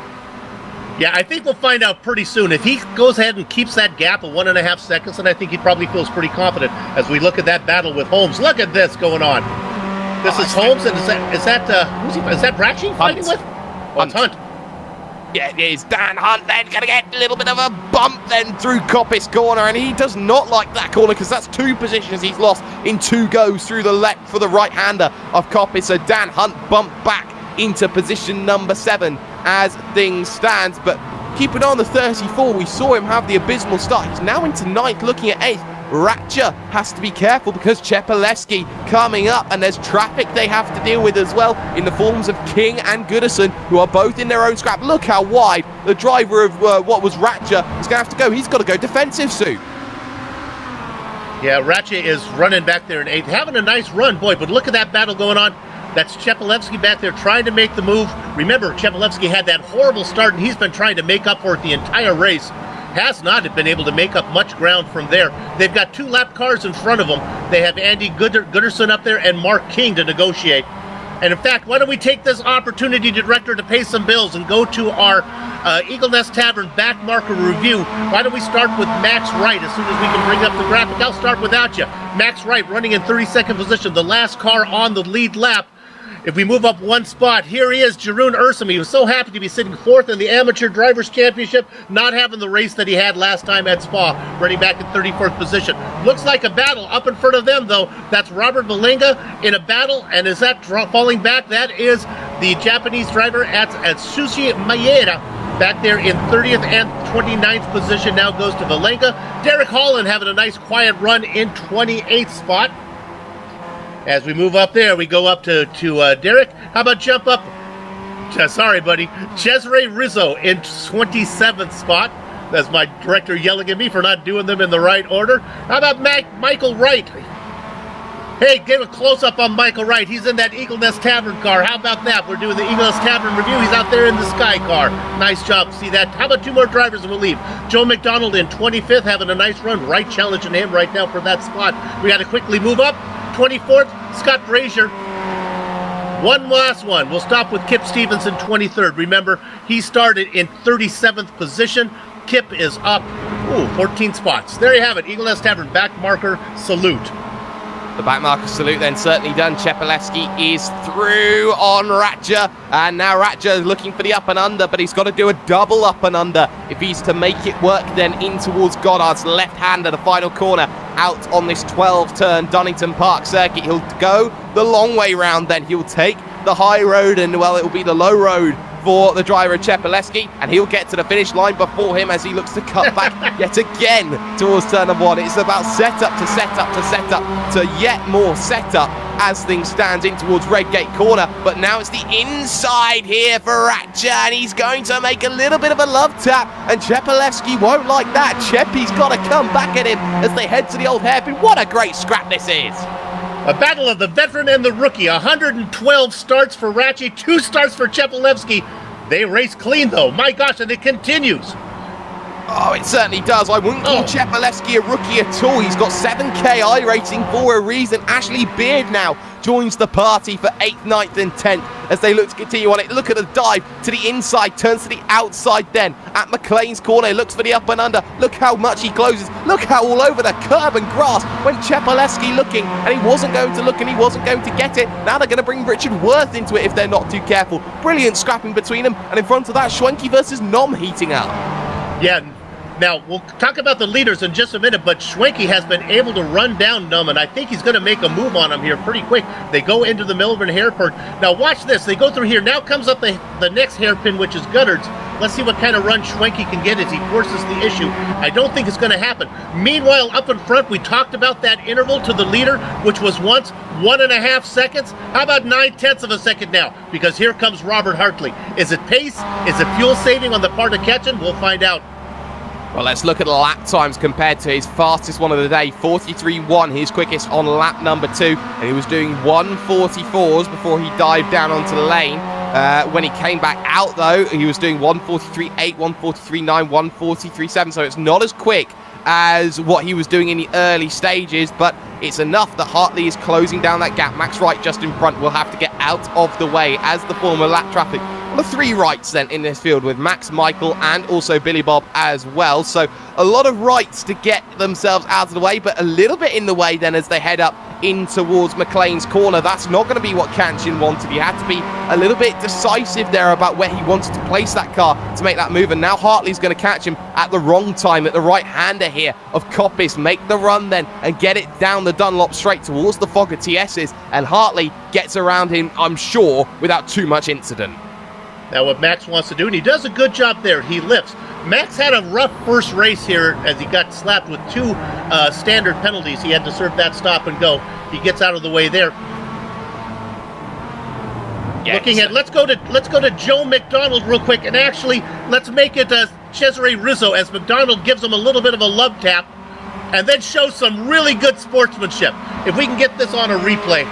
F: Yeah, I think we'll find out pretty soon. If he goes ahead and keeps that gap of 1.5 seconds, then I think he probably feels pretty confident as we look at that battle with Holmes. Look at this going on. This is Holmes, and is that Bracci fighting with? Oh, it's Hunt.
E: Yeah, it is. Dan Hunt then going to get a little bit of a bump then through Koppis corner, and he does not like that corner because that's 2 positions he's lost in 2 goes through the left for the right-hander of Koppis. So Dan Hunt bumped back into position number 7 as things stand, but keep an eye on the 34. We saw him have the abysmal start. He's now into 9th, looking at 8th. Ratcher has to be careful because Chepelewski coming up, and there's traffic they have to deal with as well in the forms of King and Goodison, who are both in their own scrap. Look how wide the driver of what was Ratcher is going to have to go. He's got to go defensive suit.
F: Yeah, Ratchet is running back there in 8th, having a nice run, boy, but look at that battle going on. That's Chepelewski back there trying to make the move. Remember, Chepelewski had that horrible start, and he's been trying to make up for it the entire race. Has not been able to make up much ground from there. They've got 2 lap cars in front of them. They have Andy Gooderson up there and Mark King to negotiate. And in fact, why don't we take this opportunity, Director, to pay some bills and go to our Eagle Nest Tavern back marker review. Why don't we start with Max Wright as soon as we can bring up the graphic? I'll start without you. Max Wright running in 32nd position, the last car on the lead lap. If we move up 1 spot, here he is, Jeroen Ursum. He was so happy to be sitting 4th in the Amateur Drivers' Championship, not having the race that he had last time at Spa, running back in 34th position. Looks like a battle up in front of them, though. That's Robert Malinga in a battle, and is that falling back? That is the Japanese driver at Sushi Maeda, back there in 30th and 29th position. Now goes to Malinga. Derek Holland having a nice quiet run in 28th spot. As we move up there, we go up to Derek. How about jump up? Sorry, buddy. Cesare Rizzo in 27th spot. That's my director yelling at me for not doing them in the right order. How about Michael Wright? Hey, give a close-up on Michael Wright. He's in that Eagle Nest Tavern car. How about that? We're doing the Eagle Nest Tavern review. He's out there in the Sky car. Nice job. See that? How about 2 more drivers and we'll leave? Joe McDonald in 25th, having a nice run. Wright challenging him right now for that spot. We got to quickly move up. 24th, Scott Brazier. One last one. We'll stop with Kip Stevens in 23rd. Remember, he started in 37th position. Kip is up 14 spots. There you have it. Eagle Nest Tavern back marker salute.
E: The back marker salute then certainly done. Chepelewski is through on Ratcher, and now Ratcher is looking for the up and under, but he's got to do a double up and under if he's to make it work then in towards Goddard's left hand at the final corner out on this 12-turn Donington Park circuit. He'll go the long way round then. He'll take the high road, and well, it will be the low road for the driver Chepelewski, and he'll get to the finish line before him as he looks to cut back yet again towards turn number 1. It's about setup to setup to setup to yet more setup as things stand in towards Redgate corner, but now it's the inside here for Ratcher, and he's going to make a little bit of a love tap, and Chepelewski won't like that. Cheppy's got to come back at him as they head to the old hairpin. What a great scrap this is.
F: A battle of the veteran and the rookie. 112 starts for Ratchet, 2 starts for Chepelewski. They race clean, though. My gosh, and it continues.
E: Oh, it certainly does. I wouldn't call Chepelewski a rookie at all. He's got 7K I rating for a reason. Ashley Beard now joins the party for 8th, 9th and 10th as they look to continue on it. Look at the dive to the inside, turns to the outside then. At McLean's corner, looks for the up and under. Look how much he closes. Look how all over the curb and grass went Chepelewski looking, and he wasn't going to look and he wasn't going to get it. Now they're going to bring Richard Worth into it if they're not too careful. Brilliant scrapping between them, and in front of that, Schwenke versus Nom heating up. Yeah.
F: Now, we'll talk about the leaders in just a minute, but Schwenke has been able to run down Num, and I think he's going to make a move on him here pretty quick. They go into the Melbourne hairpin. Now, watch this. They go through here. Now comes up the next hairpin, which is Goddard's. Let's see what kind of run Schwenke can get as he forces the issue. I don't think it's going to happen. Meanwhile, up in front, we talked about that interval to the leader, which was once 1.5 seconds. How about 9/10 of a second now? Because here comes Robert Hartley. Is it pace? Is it fuel saving on the part of Ketchen? We'll find out.
E: Well, let's look at the lap times compared to his fastest one of the day. 43.1, his quickest on lap number 2. And he was doing 144s before he dived down onto the lane. When he came back out, though, he was doing 143.8, 143.9, 143.7. So it's not as quick as what he was doing in the early stages, but it's enough that Hartley is closing down that gap. Max Wright just in front will have to get out of the way as the former lap traffic. The 3 rights then in this field with Max, Michael and also Billy Bob as well. So a lot of rights to get themselves out of the way, but a little bit in the way then as they head up in towards McLean's corner. That's not going to be what Kanchin wanted. He had to be a little bit decisive there about where he wanted to place that car to make that move, and now Hartley's going to catch him at the wrong time, at the right-hander here of Coppice. Make the run then and get it down the Dunlop straight towards the Fogger TS's, and Hartley gets around him, I'm sure, without too much incident.
F: Now what Max wants to do, and he does a good job there, he lifts. Max had a rough first race here as he got slapped with 2 standard penalties. He had to serve that stop and go. He gets out of the way there.
E: Yes.
F: Looking at, let's go to Joe McDonald real quick, and actually let's make it Cesare Rizzo as McDonald gives him a little bit of a love tap, and then shows some really good sportsmanship. If we can get this on a replay.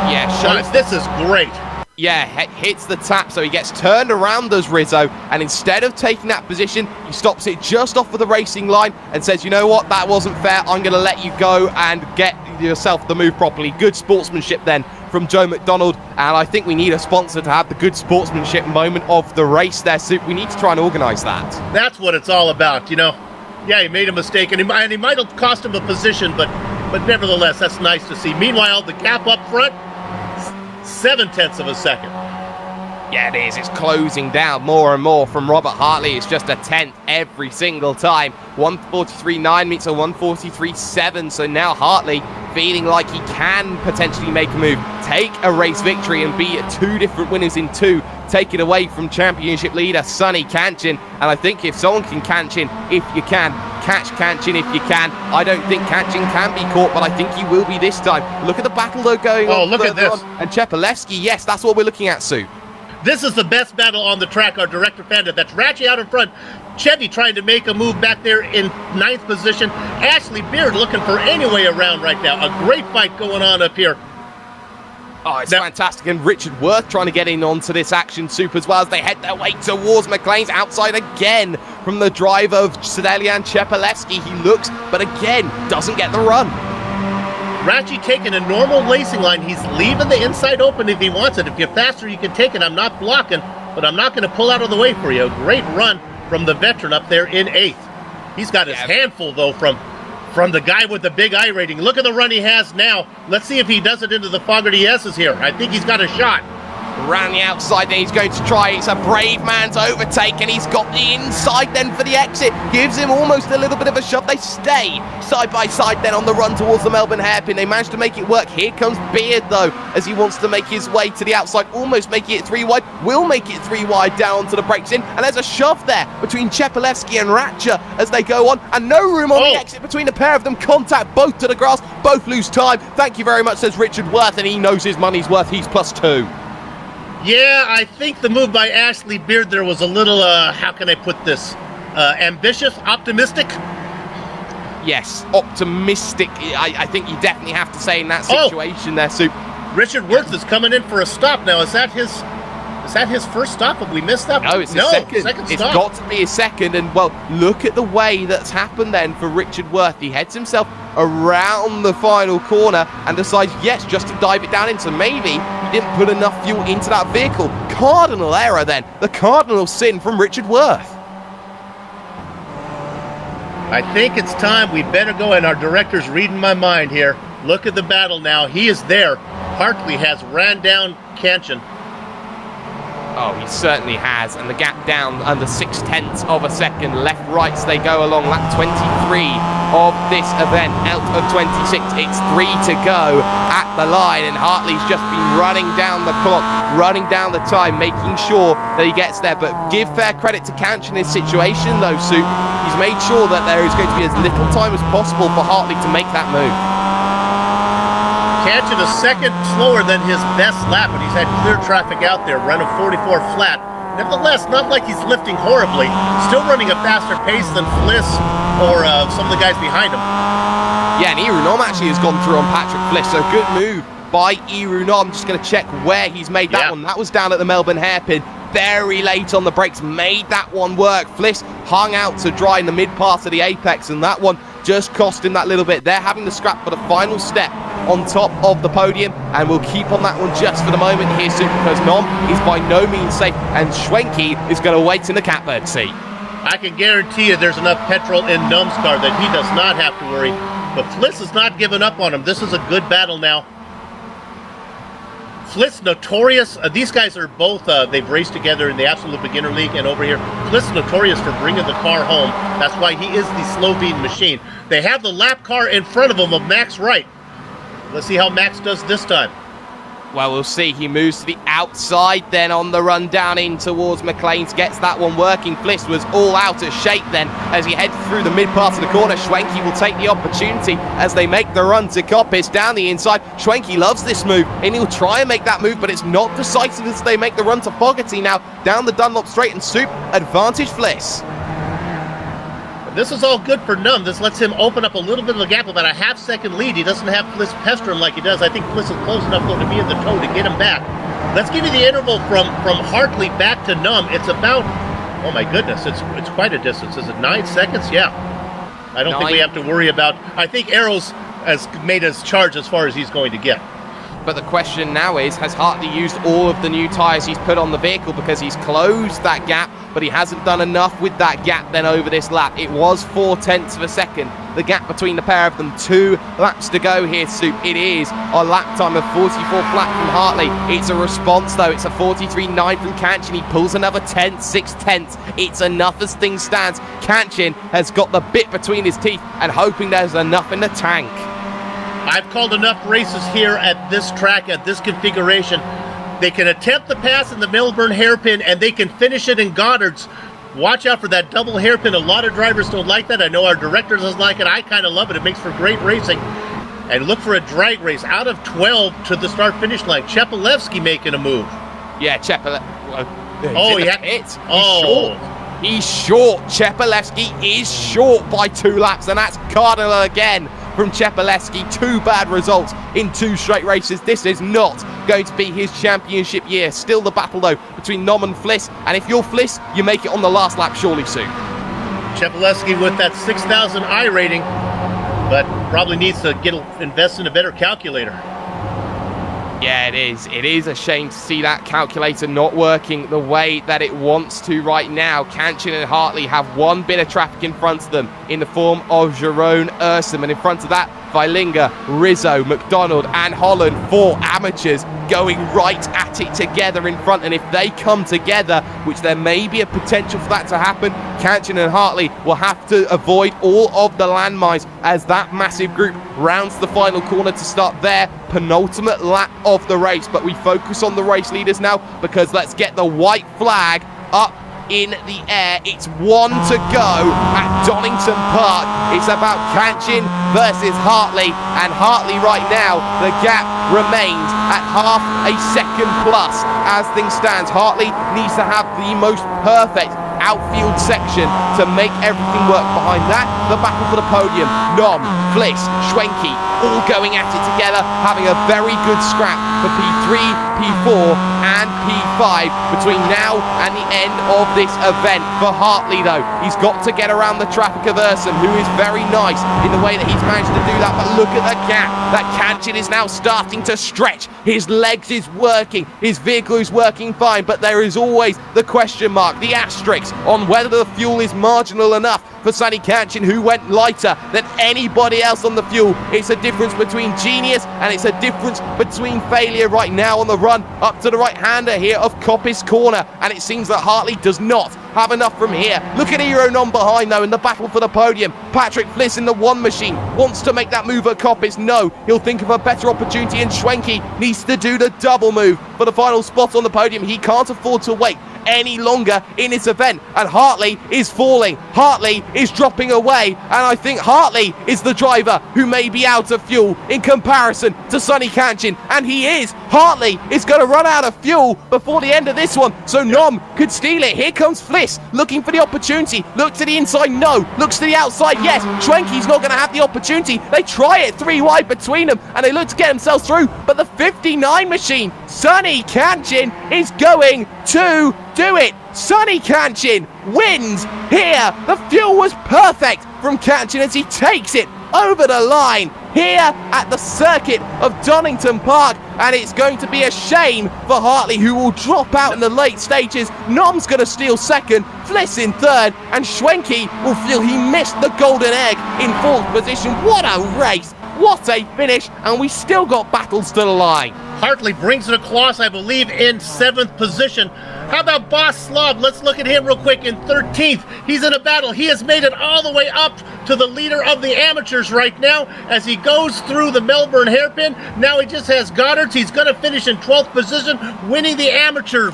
E: Yeah, shows.
F: This is great.
E: Yeah, hits the tap, so he gets turned around, does Rizzo, and instead of taking that position, he stops it just off of the racing line and says, you know what, that wasn't fair, I'm going to let you go and get yourself the move properly. Good sportsmanship then from Joe McDonald, and I think we need a sponsor to have the good sportsmanship moment of the race there, so we need to try and organise that. That's
F: what it's all about, you know. Yeah, he made a mistake, and he might have cost him a position, but nevertheless, that's nice to see. Meanwhile, the gap up front, 0.7 of a second.
E: Yeah, it is. It's closing down more and more from Robert Hartley. It's just a 10th every single time. 1:43.9 meets a 1:43.7. So now Hartley feeling like he can potentially make a move, take a race victory and be 2 different winners in 2. Take it away from championship leader Sonny Kanchin. And I think if someone can Kanchin, if you can, catch Kanchin if you can. I don't think Kanchin can be caught, but I think he will be this time. Look at the battle though going on.
F: Oh, look at this.
E: And Chepelevsky, yes, that's what we're looking at, Sue.
F: This is the best battle on the track, our director found it. That's Ratchy out in front. Chevy trying to make a move back there in 9th position. Ashley Beard looking for any way around right now. A great fight going on up here.
E: Oh, it's fantastic. And Richard Worth trying to get in onto this action soup as well as they head their way towards McLean's outside again from the driver of Sedelian Chepelevsky. He looks, but again, doesn't get the run.
F: Ratchy taking a normal racing line. He's leaving the inside open if he wants it. If you're faster, you can take it. I'm not blocking, but I'm not going to pull out of the way for you. A great run from the veteran up there in 8th. He's got his handful, though, from the guy with the big I rating. Look at the run he has now. Let's see if he does it into the Fogarty S's here. I think he's got a shot.
E: Around the outside, then he's going to try. It's a brave man's overtake, and he's got the inside then for the exit. Gives him almost a little bit of a shove. They stay side by side then on the run towards the Melbourne hairpin. They managed to make it work. Here comes Beard, though, as he wants to make his way to the outside, almost making it 3 wide. Will make it 3 wide down to the brakes in, and there's a shove there between Chepelevsky and Ratcher as they go on, and no room on the exit between the pair of them. Contact both to the grass, both lose time. Thank you very much, says Richard Worth, and he knows his money's worth. He's +2.
F: Yeah, I think the move by Ashley Beard there was a little, how can I put this, ambitious, optimistic?
E: Yes, optimistic. I think you definitely have to say in that situation there, Soup.
F: Richard Worth is coming in for a stop now. Is that his first stop? Have we missed that?
E: No, it's his second.
F: Second
E: it's
F: stop.
E: Got to be his second. And, well, look at the way that's happened then for Richard Worth. He heads himself around the final corner and decides, yes, just to dive it down into. Maybe he didn't put enough fuel into that vehicle. Cardinal error then. The cardinal sin from Richard Worth.
F: I think it's time we better go, and our director's reading my mind here. Look at the battle now. He is there. Hartley has ran down Kanchin.
E: Oh, he certainly has, and the gap down under 0.6 of a second. Left-rights they go along lap 23 of this event, out of 26. It's 3 to go at the line, and Hartley's just been running down the clock, running down the time, making sure that he gets there. But give fair credit to Kanch in this situation, though, Soup. He's made sure that there is going to be as little time as possible for Hartley to make that move.
F: Kanchin a second slower than his best lap, and he's had clear traffic out there, running 44 flat. Nevertheless, not like he's lifting horribly. Still running a faster pace than Fliss or some of the guys behind him.
E: Yeah, and Irunom actually has gone through on Patrick Fliss, so good move by Irunom. I'm just going to check where he's made that one. That was down at the Melbourne hairpin. Very late on the brakes, made that one work. Fliss hung out to dry in the mid part of the apex, and that one just cost him that little bit. They're having the scrap for the final step on top of the podium, and we'll keep on that one just for the moment here, Soup, because Nom is by no means safe, and Schwenke is going to wait in the catbird seat.
F: I can guarantee you there's enough petrol in Nom's car that he does not have to worry, but Fliss has not given up on him. This is a good battle now. Fliss notorious. These guys are both, they've raced together in the Absolute Beginner League and over here. Fliss notorious for bringing the car home. That's why he is the slow-bean machine. They have the lap car in front of him of Max Wright. Let's see how Max does this time.
E: Well, we'll see. He moves to the outside then on the run down in towards McLean's. Gets that one working. Fliss was all out of shape then as he heads through the mid part of the corner. Schwenke will take the opportunity as they make the run to Koppis down the inside. Schwenke loves this move and he'll try and make that move, but it's not decisive as they make the run to Fogarty now down the Dunlop straight and Soup. Advantage Fliss.
F: This is all good for Numb. This lets him open up a little bit of a gap, about a half-second lead. He doesn't have Fliss pester him like he does. I think Fliss is close enough though to be in the toe to get him back. Let's give you the interval from Hartley back to Numb. It's about, oh my goodness, it's quite a distance. Is it 9 seconds? Yeah. I don't think we have to worry about, I think Arrows has made his charge as far as he's going to get.
E: But the question now is, has Hartley used all of the new tyres he's put on the vehicle, because he's closed that gap, but he hasn't done enough with that gap then over this lap. It was 0.4 of a second, the gap between the pair of them. 2 laps to go here, Soup. It is a lap time of 44 flat from Hartley. It's a response though. It's a 43.9 from Kanchin. He pulls another 6/10. It's enough as things stands. Kanchin has got the bit between his teeth and hoping there's enough in the tank.
F: I've called enough races here at this track, at this configuration. They can attempt the pass in the Milburn hairpin, and they can finish it in Goddard's. Watch out for that double hairpin. A lot of drivers don't like that. I know our director doesn't like it. I kind of love it. It makes for great racing. And look for a drag race out of 12 to the start-finish line. Chepelevsky making a move.
E: Yeah, He's short. Chepelevsky is short by 2 laps, and that's cardinal again from Chepelevsky. 2 bad results in 2 straight races. This is not going to be his championship year. Still the battle though between Nom and Fliss, and if you're Fliss, you make it on the last lap surely soon.
F: Chepelevsky with that 6,000 I rating, but probably needs to invest in a better calculator.
E: Yeah, it is. It is a shame to see that calculator not working the way that it wants to right now. Kanchin and Hartley have 1 bit of traffic in front of them in the form of Jerome Ursum, and in front of that, Weilinga, Rizzo, McDonald and Holland, 4 amateurs going right at it together in front, and if they come together, which there may be a potential for that to happen, Kanchin and Hartley will have to avoid all of the landmines as that massive group rounds the final corner to start their penultimate lap of the race. But we focus on the race leaders now, because let's get the white flag up in the air. It's 1 to go at Donington Park. It's about Kanchin versus Hartley, and Hartley right now, the gap remains at half a second plus. As things stand, Hartley needs to have the most perfect outfield section to make everything work. Behind that, the battle for the podium. Nom, Fliss, Schwenke, all going at it together, having a very good scrap for P3, P4 and P5 between now and the end of this event. For Hartley though, he's got to get around the traffic of Ursum, who is very nice in the way that he's managed to do that, but look at the gap. That Kanchin is now starting to stretch. His legs is working, his vehicle is working fine, but there is always the question mark, the asterisk, on whether the fuel is marginal enough for Sonny Kanchin, who went lighter than anybody else on the fuel. It's a difference between genius and it's a difference between failure right now on the run up to the right-hander here of Koppis Corner, and it seems that Hartley does not have enough from here. Look at Hero Nom behind though in the battle for the podium. Patrick Fliss in the 1 machine wants to make that move at Koppis. No, he'll think of a better opportunity, and Schwenke needs to do the double move for the final spot on the podium. He can't afford to wait any longer in this event, and Hartley is falling. Hartley is dropping away, and I think Hartley is the driver who may be out of fuel in comparison to Sonny Kanchin, and he is. Hartley is going to run out of fuel before the end of this one, so Nom could steal it. Here comes Fliss looking for the opportunity. Looks to the inside, no. Looks to the outside, yes. Schwenke's not going to have the opportunity. They try it 3 wide between them, and they look to get themselves through, but the 59 machine, Sonny Kanchin, is going to do it. Sonny Kanchin wins here. The fuel was perfect from Kanchin as he takes it over the line here at the circuit of Donington Park, and it's going to be a shame for Hartley, who will drop out in the late stages. Nom's going to steal 2nd, Fliss in 3rd, and Schwenke will feel he missed the golden egg in 4th position. What a race, what a finish, and we still got battles to the line.
F: Hartley brings it across, I believe, in 7th position. How about Boss Slob? Let's look at him real quick in 13th. He's in a battle. He has made it all the way up to the leader of the amateurs right now as he goes through the Melbourne hairpin. Now he just has Goddard's. He's going to finish in 12th position, winning the amateur.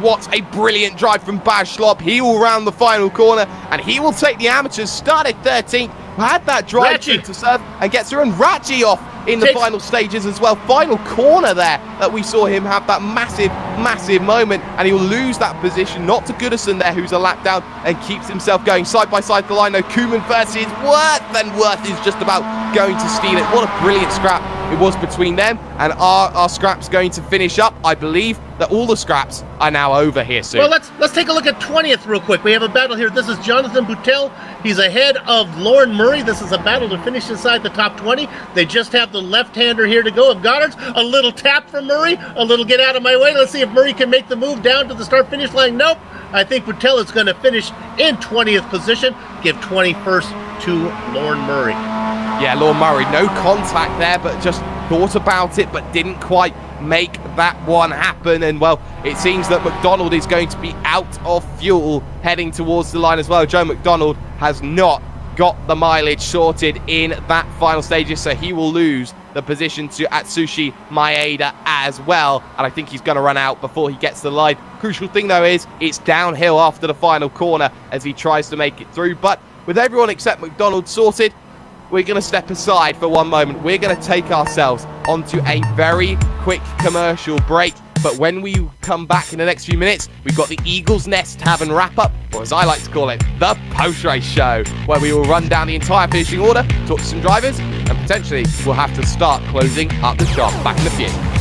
E: What a brilliant drive from Baz Schlob. He will round the final corner and he will take the amateurs. Started 13th, had that drive to serve and gets her and Ratchi off in the final stages as well. Final corner there that we saw him have that massive moment, and he will lose that position, not to Goodison there, who's a lap down and keeps himself going side by side the line. No, Koeman versus Worth, and Worth is just about going to steal it. What a brilliant scrap it was between them, and our scraps going to finish up. I believe that all the scraps are now over here soon.
F: Well, let's take a look at 20th real quick. We have a battle here. This is Jonathan Boutel. He's ahead of Lauren Murray. This is a battle to finish inside the top 20. They just have the left-hander here to go of Goddard's. A little tap from Murray. A little get out of my way. Let's see if Murray can make the move down to the start-finish line. Nope. I think Boutel is going to finish in 20th position. Give 21st to Lauren Murray.
E: Yeah, Lauren Murray, no contact there, but just thought about it, but didn't quite make that one happen. And well, it seems that McDonald is going to be out of fuel heading towards the line as well. Joe McDonald has not got the mileage sorted in that final stages, so he will lose the position to Atsushi Maeda as well, and I think he's going to run out before he gets to the line. Crucial thing though is it's downhill after the final corner as he tries to make it through, but with everyone except McDonald sorted, we're going to step aside for one moment. We're going to take ourselves onto a very quick commercial break. But when we come back in the next few minutes, we've got the Eagle's Nest Tavern wrap-up, or as I like to call it, the post-race show, where we will run down the entire finishing order, talk to some drivers, and potentially we'll have to start closing up the shop. Back in a few.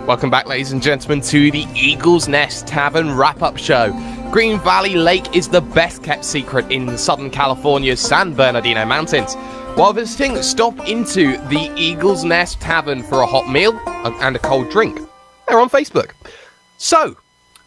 E: Welcome back, ladies and gentlemen, to the Eagle's Nest Tavern wrap-up show. Green Valley Lake is the best-kept secret in Southern California's San Bernardino Mountains. While visiting, stop into the Eagle's Nest Tavern for a hot meal and a cold drink. They're on Facebook. So,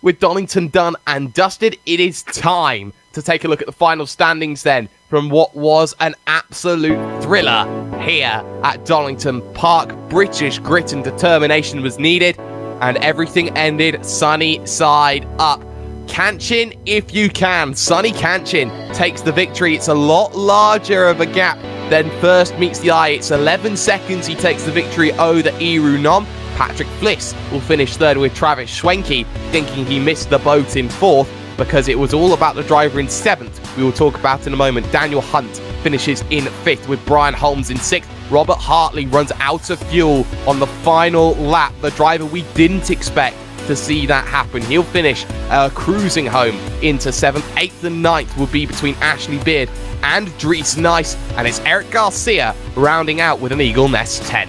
E: with Donington done and dusted, it is time to take a look at the final standings then from what was an absolute thriller here at Donington Park. British grit and determination was needed, and everything ended sunny side up. Kanchin, if you can. Sonny Kanchin takes the victory. It's a lot larger of a gap than first meets the eye. It's 11 seconds he takes the victory over the Iru Nom. Patrick Fliss will finish third with Travis Schwenke, thinking he missed the boat in fourth because it was all about the driver in seventh. We will talk about in a moment. Daniel Hunt finishes in fifth with Brian Holmes in sixth. Robert Hartley runs out of fuel on the final lap. The driver we didn't expect to see that happen. He'll finish cruising home into seventh. Eighth and ninth will be between Ashley Beard and Dries Nice, and it's Eric Garcia rounding out with an Eagle Nest 10th.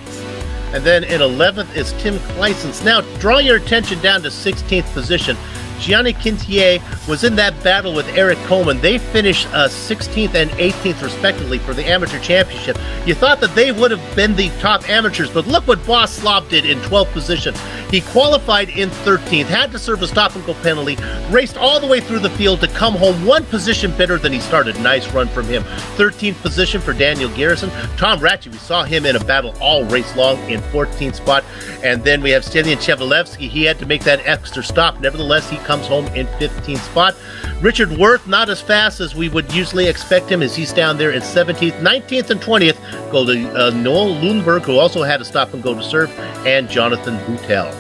F: And then in 11th is Tim Kleisens. Now, draw your attention down to 16th position. Gianni Quintier was in that battle with Eric Coleman. They finished 16th and 18th respectively for the amateur championship. You thought that they would have been the top amateurs, but look what Boss Slob did in 12th position. He qualified in 13th, had to serve a stop-and-go penalty, raced all the way through the field to come home one position better than he started. Nice run from him. 13th position for Daniel Garrison. Tom Ratchey, we saw him in a battle all race long in 14th spot. And then we have Stelian Chevalevsky. He had to make that extra stop. Nevertheless, he comes home in 15th spot. Richard Worth, not as fast as we would usually expect him, as he's down there in 17th. 19th and 20th go to Noel Lundberg, who also had to stop and go to serve, and Jonathan Boutel.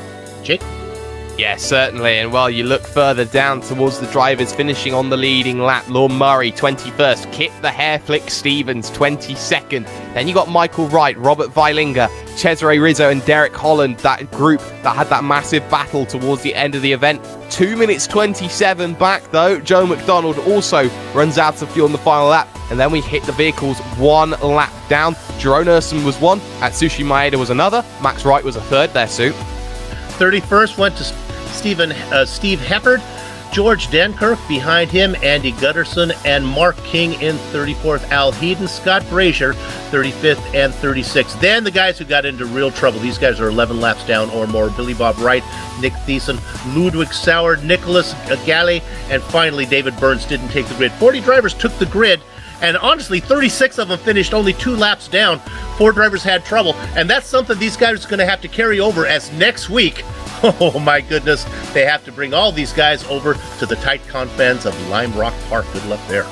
F: Jake?
E: Yeah, certainly. And while you look further down towards the drivers finishing on the leading lap, Lorne Murray, 21st. Kip the Hairflick Stevens, 22nd. Then you got Michael Wright, Robert Weilinga, Cesare Rizzo and Derek Holland, that group that had that massive battle towards the end of the event. 2 minutes 27 back, though. Joe McDonald also runs out of fuel in the final lap. And then we hit the vehicles one lap down. Jerome Urson was one. Atsushi Maeda was another. Max Wright was a third there, Sue.
F: 31st went to Steve Heppard, George Dankirk behind him, Andy Gutterson, and Mark King in 34th. Al Heaton, Scott Brazier, 35th and 36th. Then the guys who got into real trouble. These guys are 11 laps down or more. Billy Bob Wright, Nick Thiessen, Ludwig Sauer, Nicholas Galley, and finally David Burns didn't take the grid. 40 drivers took the grid, and honestly, 36 of them finished only 2 laps down. 4 drivers had trouble, and that's something these guys are going to have to carry over as next week. Oh my goodness, they have to bring all these guys over to the tight confines of Lime Rock Park. Good luck there.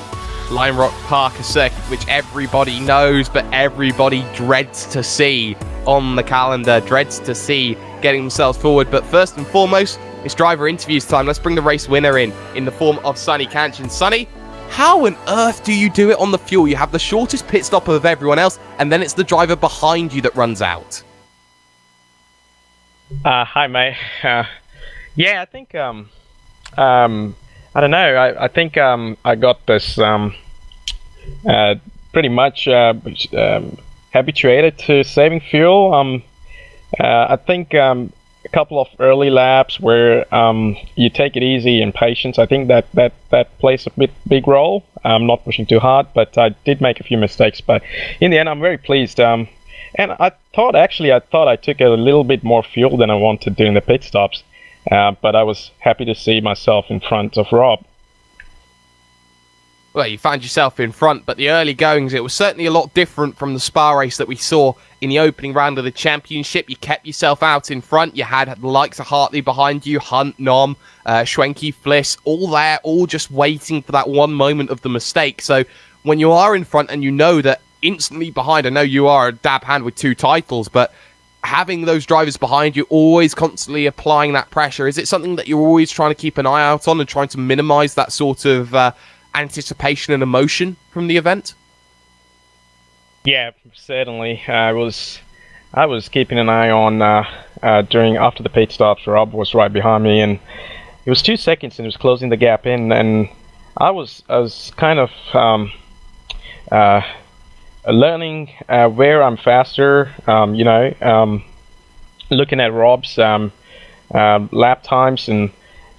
E: Lime Rock Park, a circuit which everybody knows, but everybody dreads to see on the calendar, dreads to see getting themselves forward. But first and foremost, it's driver interviews time. Let's bring the race winner in the form of Sonny Kanchin. Sonny, how on earth do you do it on the fuel? You have the shortest pit stop of everyone else, and then it's the driver behind you that runs out.
A: Hi, mate. Yeah, I think I don't know. I think I got this pretty much habituated to saving fuel. I think a couple of early laps where you take it easy and patience. I think that plays a big role. I'm not pushing too hard, but I did make a few mistakes. But in the end, I'm very pleased. And I thought I took a little bit more fuel than I wanted during the pit stops. But I was happy to see myself in front of Rob.
E: Well, you found yourself in front, but the early goings, it was certainly a lot different from the Spa race that we saw in the opening round of the championship. You kept yourself out in front. You had the likes of Hartley behind you, Hunt, Nom, Schwenke, Fliss, all there, all just waiting for that one moment of the mistake. So when you are in front and you know that instantly behind, I know you are a dab hand with 2 titles, but having those drivers behind you, always constantly applying that pressure, is it something that you're always trying to keep an eye out on and trying to minimize that sort of anticipation and emotion from the event?
A: Yeah, certainly. I was keeping an eye on after the pit stops. Rob was right behind me, and it was 2 seconds, and he was closing the gap in, and I was kind of learning where I'm faster. Looking at Rob's lap times and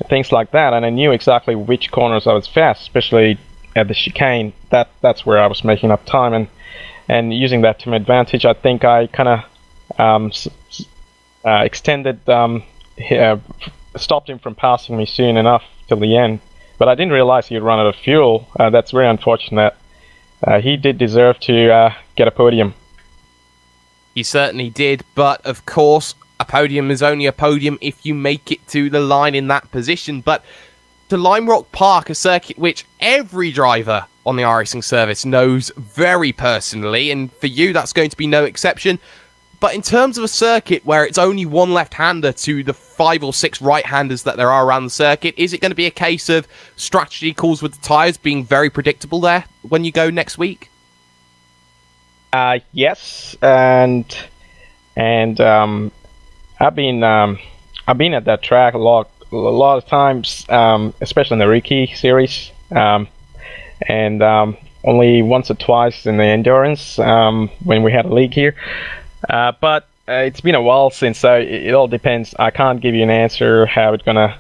A: things like that, and I knew exactly which corners I was fast, especially at the chicane. That's where I was making up time, and using that to my advantage, I think I kind of extended, stopped him from passing me soon enough till the end. But I didn't realize he'd run out of fuel. That's very unfortunate. He did deserve to get a podium.
E: He certainly did, but of course, a podium is only a podium if you make it to the line in that position. But to Lime Rock Park, a circuit which every driver on the iRacing service knows very personally, and for you that's going to be no exception. But in terms of a circuit where it's only one left-hander to the 5 or 6 right-handers that there are around the circuit, is it going to be a case of strategy calls with the tyres being very predictable there when you go next week?
A: Yes, and I've been at that track a lot of times, especially in the rookie series, and only once or twice in the endurance when we had a league here. But it's been a while since, so it all depends. I can't give you an answer how it's gonna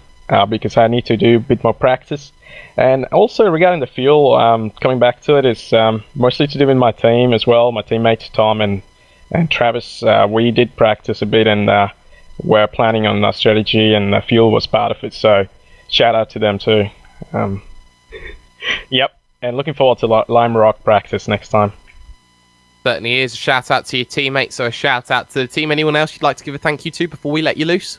A: because I need to do a bit more practice. And also regarding the fuel, coming back to it, is mostly to do with my team as well. My teammates Tom and Travis, we did practice a bit, and we're planning on our strategy, and fuel was part of it. So shout out to them too. Yep, and looking forward to Lime Rock practice next time.
E: Certainly is. A shout out to your teammates, so a shout out to the team. Anyone else you'd like to give a thank you to before we let you loose?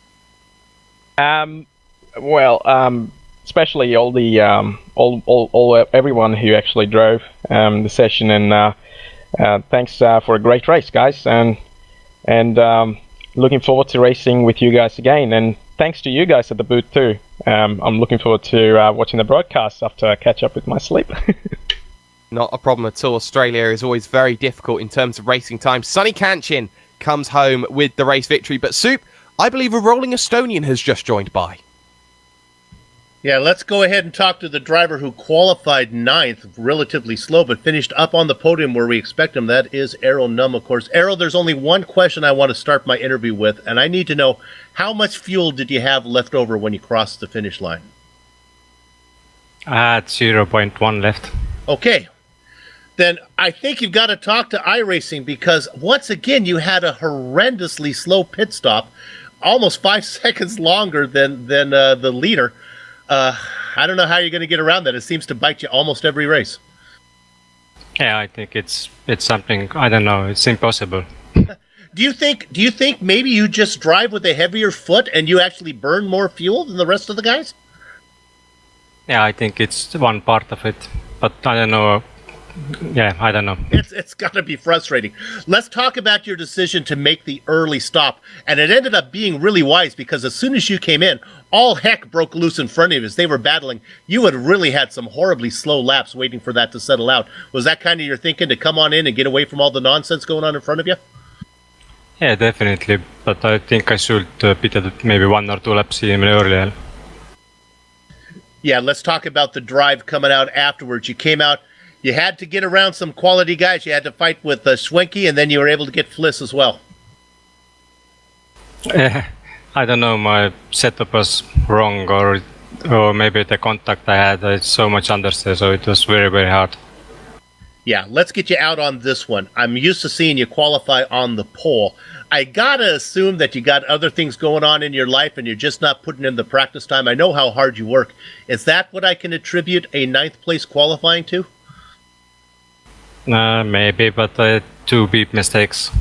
A: Especially all the everyone who actually drove the session, and thanks for a great race, guys, and looking forward to racing with you guys again, and thanks to you guys at the booth too. I'm looking forward to watching the broadcast after I catch up with my sleep.
E: Not a problem at all. Australia is always very difficult in terms of racing time. Sonny Kanchin comes home with the race victory, but Soup, I believe a rolling Estonian has just joined by.
F: Yeah, let's go ahead and talk to the driver who qualified 9th, relatively slow, but finished up on the podium where we expect him. That is Errol Num, of course. Errol, there's only one question I want to start my interview with, and I need to know, how much fuel did you have left over when you crossed the finish line?
G: I had 0.1 left.
F: Okay. Then I think you've got to talk to iRacing, because once again you had a horrendously slow pit stop, almost 5 seconds longer than the leader. I don't know how you're going to get around that. It seems to bite you almost every race.
G: Yeah, I think it's something, I don't know, it's impossible.
F: Do you think maybe you just drive with a heavier foot and you actually burn more fuel than the rest of the guys?
G: Yeah, I think it's one part of it, but I don't know. Yeah, I don't know.
F: It's got to be frustrating. Let's talk about your decision to make the early stop. And it ended up being really wise, because as soon as you came in, all heck broke loose in front of you as they were battling. You had really had some horribly slow laps waiting for that to settle out. Was that kind of your thinking, to come on in and get away from all the nonsense going on in front of you?
G: Yeah, definitely. But I think I should pitted maybe 1 or 2 laps even earlier.
F: Yeah, let's talk about the drive coming out afterwards. You came out. You had to get around some quality guys. You had to fight with Schwenke, and then you were able to get Fliss as well.
G: I don't know, my setup was wrong, or maybe the contact I had so much understeer, so it was very, very hard.
F: Yeah, let's get you out on this one. I'm used to seeing you qualify on the pole. I gotta assume that you got other things going on in your life and you're just not putting in the practice time. I know how hard you work. Is that what I can attribute a 9th place qualifying to?
G: Maybe, but 2 big mistakes.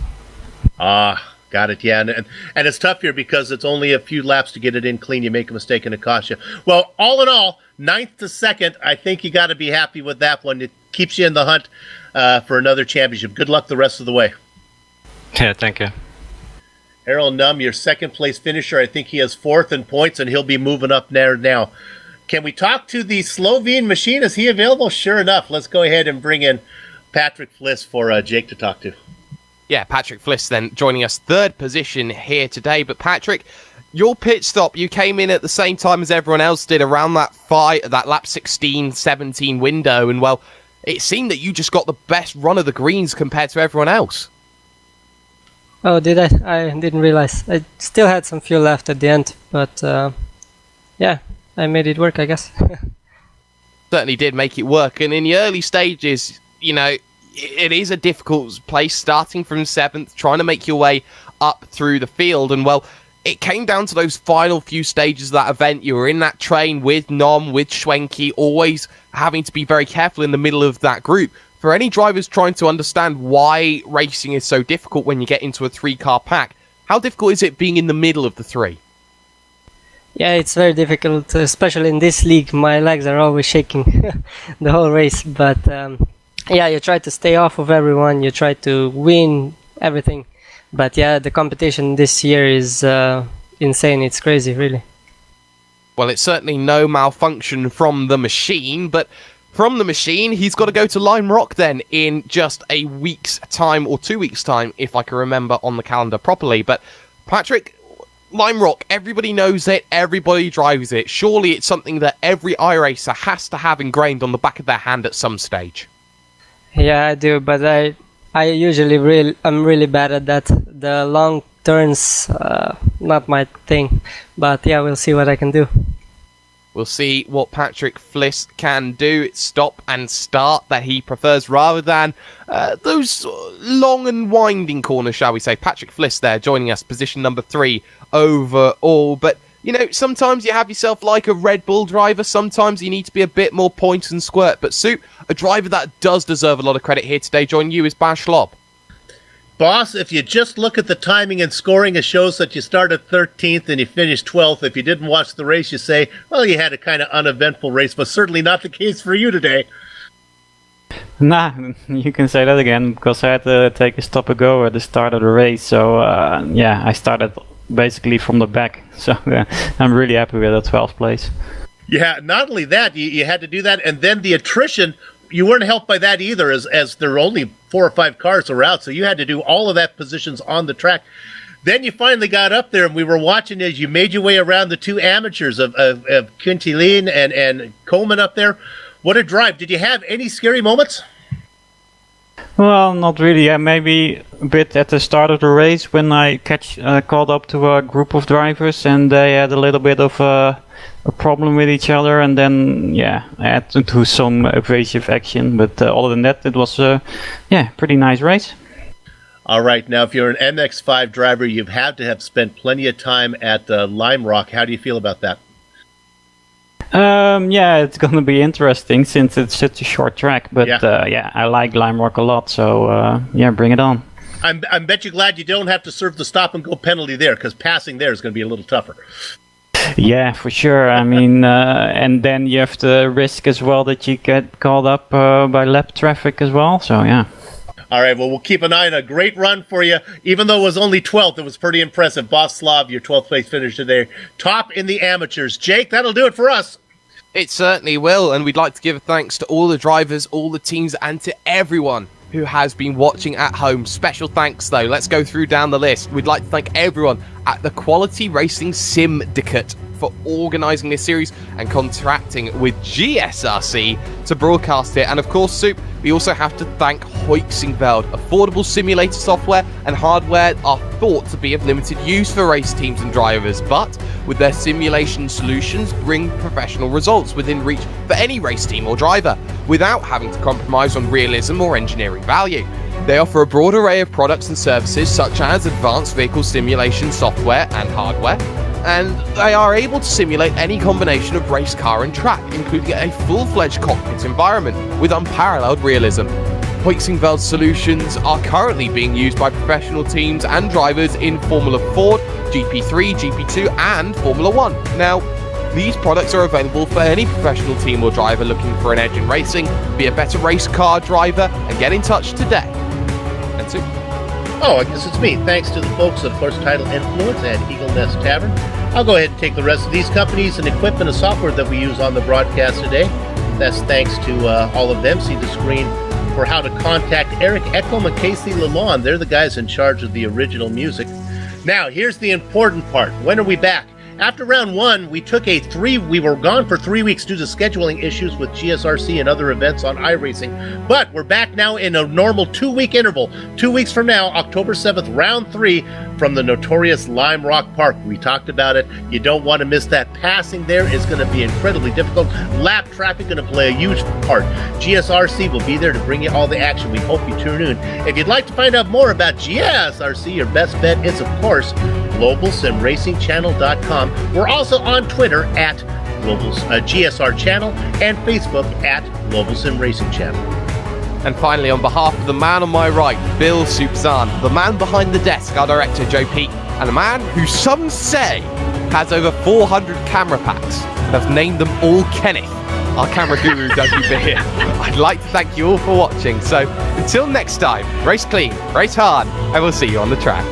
F: Got it, yeah. And it's tough here because it's only a few laps to get it in clean. You make a mistake and it costs you. Well, all in all, 9th to 2nd, I think you got to be happy with that one. It keeps you in the hunt for another championship. Good luck the rest of the way.
G: Yeah, thank you.
F: Errol Num, your 2nd place finisher. I think he has 4th in points, and he'll be moving up there now. Can we talk to the Slovene machine? Is he available? Sure enough. Let's go ahead and bring in Patrick Fliss for Jake to talk to.
E: Yeah, Patrick Fliss then joining us 3rd position here today. But Patrick, your pit stop, you came in at the same time as everyone else did, around that lap 16, 17 window. And, well, it seemed that you just got the best run of the greens compared to everyone else.
H: Oh, did I? I didn't realize. I still had some fuel left at the end, but yeah, I made it work, I guess.
E: Certainly did make it work, and in the early stages, you know, it is a difficult place, starting from 7th, trying to make your way up through the field, and well, it came down to those final few stages of that event. You were in that train with Nom, with Schwenke, always having to be very careful in the middle of that group. For any drivers trying to understand why racing is so difficult when you get into a 3-car pack, how difficult is it being in the middle of the 3?
H: Yeah, it's very difficult, especially in this league. My legs are always shaking the whole race, but yeah, you try to stay off of everyone, you try to win everything. But yeah, the competition this year is insane. It's crazy, really.
E: Well, it's certainly no malfunction from the machine, but from the machine, he's got to go to Lime Rock then in just a week's time, or 2 weeks' time, if I can remember on the calendar properly. But Patrick, Lime Rock, everybody knows it, everybody drives it. Surely it's something that every iRacer has to have ingrained on the back of their hand at some stage.
H: Yeah, I do, but I usually I'm really bad at that. The long turns, not my thing. But yeah, we'll see what I can do.
E: We'll see what Patrick Fliss can do. It's stop and start that he prefers rather than those long and winding corners, shall we say. Patrick Fliss there joining us, position number 3 overall. But, you know, sometimes you have yourself like a Red Bull driver. Sometimes you need to be a bit more point and squirt. But Soup, a driver that does deserve a lot of credit here today joining you is Bas Schlob.
F: Boss, if you just look at the timing and scoring, it shows that you started 13th and you finished 12th. If you didn't watch the race, you say, well, you had a kind of uneventful race, but certainly not the case for you today.
I: Nah, you can say that again, because I had to take a stop and go at the start of the race. So, yeah, I started basically from the back. So, I'm really happy with the 12th place.
F: Yeah, not only that, you had to do that, and then the attrition, you weren't helped by that either, as there were only 4 or 5 cars were out, so you had to do all of that positions on the track. Then you finally got up there, and we were watching as you made your way around the 2 amateurs of Quintilin and Coleman up there. What a drive. Did you have any scary moments?
I: Well, not really. Yeah, maybe a bit at the start of the race when I caught up to a group of drivers, and they had a little bit of a problem with each other, and then yeah, I had to do some evasive action, but other than that, it was yeah, pretty nice race.
F: All right, now if you're an MX-5 driver, you've had to have spent plenty of time at Lime Rock. How do you feel about that?
I: Yeah, it's gonna be interesting since it's such a short track, but yeah, I like Lime Rock a lot, so yeah, bring it on.
F: I bet you're glad you don't have to serve the stop and go penalty there, because passing there is going to be a little tougher.
I: Yeah, for sure. I mean, and then you have the risk as well that you get called up by lap traffic as well. So, yeah.
F: All right, well, we'll keep an eye on a great run for you. Even though it was only 12th, it was pretty impressive. Boss Slav, your 12th place finish today. Top in the amateurs. Jake, that'll do it for us.
E: It certainly will, and we'd like to give thanks to all the drivers, all the teams, and to everyone who has been watching at home. Special thanks, though. Let's go through down the list. We'd like to thank everyone at the Quality Racing Sim-dicate for organising this series and contracting with GSRC to broadcast it. And of course, Soup, we also have to thank Heusinkveld. Affordable simulator software and hardware are thought to be of limited use for race teams and drivers, but with their simulation solutions bring professional results within reach for any race team or driver without having to compromise on realism or engineering value. They offer a broad array of products and services such as advanced vehicle simulation software and hardware, and they are able to simulate any combination of race car and track, including a full-fledged cockpit environment with unparalleled realism. Heusinkveld's solutions are currently being used by professional teams and drivers in Formula Ford, GP3, GP2 and Formula 1. Now, these products are available for any professional team or driver looking for an edge in racing, be a better race car driver, and get in touch today. And Soup.
F: Oh, I guess it's me. Thanks to the folks at Horse Title Influence and Eagle Nest Tavern. I'll go ahead and take the rest of these companies and equipment and software that we use on the broadcast today. That's thanks to all of them. See the screen for how to contact Eric Echolm and Casey Lalonde. They're the guys in charge of the original music. Now, here's the important part. When are we back? After round 1, we were gone for 3 weeks due to scheduling issues with GSRC and other events on iRacing, but we're back now in a normal 2-week interval. 2 weeks from now, October 7th, round 3 from the notorious Lime Rock Park. We talked about it. You don't want to miss that. Passing there is going to be incredibly difficult. Lap traffic going to play a huge part. GSRC will be there to bring you all the action. We hope you tune in. If you'd like to find out more about GSRC, your best bet is, of course, GlobalSimRacingChannel.com. We're also on Twitter at GSR Channel and Facebook at Global Sim Racing Channel.
E: And finally, on behalf of the man on my right, Bill Soupzan, the man behind the desk, our director, Joe Pete, and a man who some say has over 400 camera packs and have named them all Kenneth, our camera guru, Dougie Beer. I'd like to thank you all for watching. So until next time, race clean, race hard, and we'll see you on the track.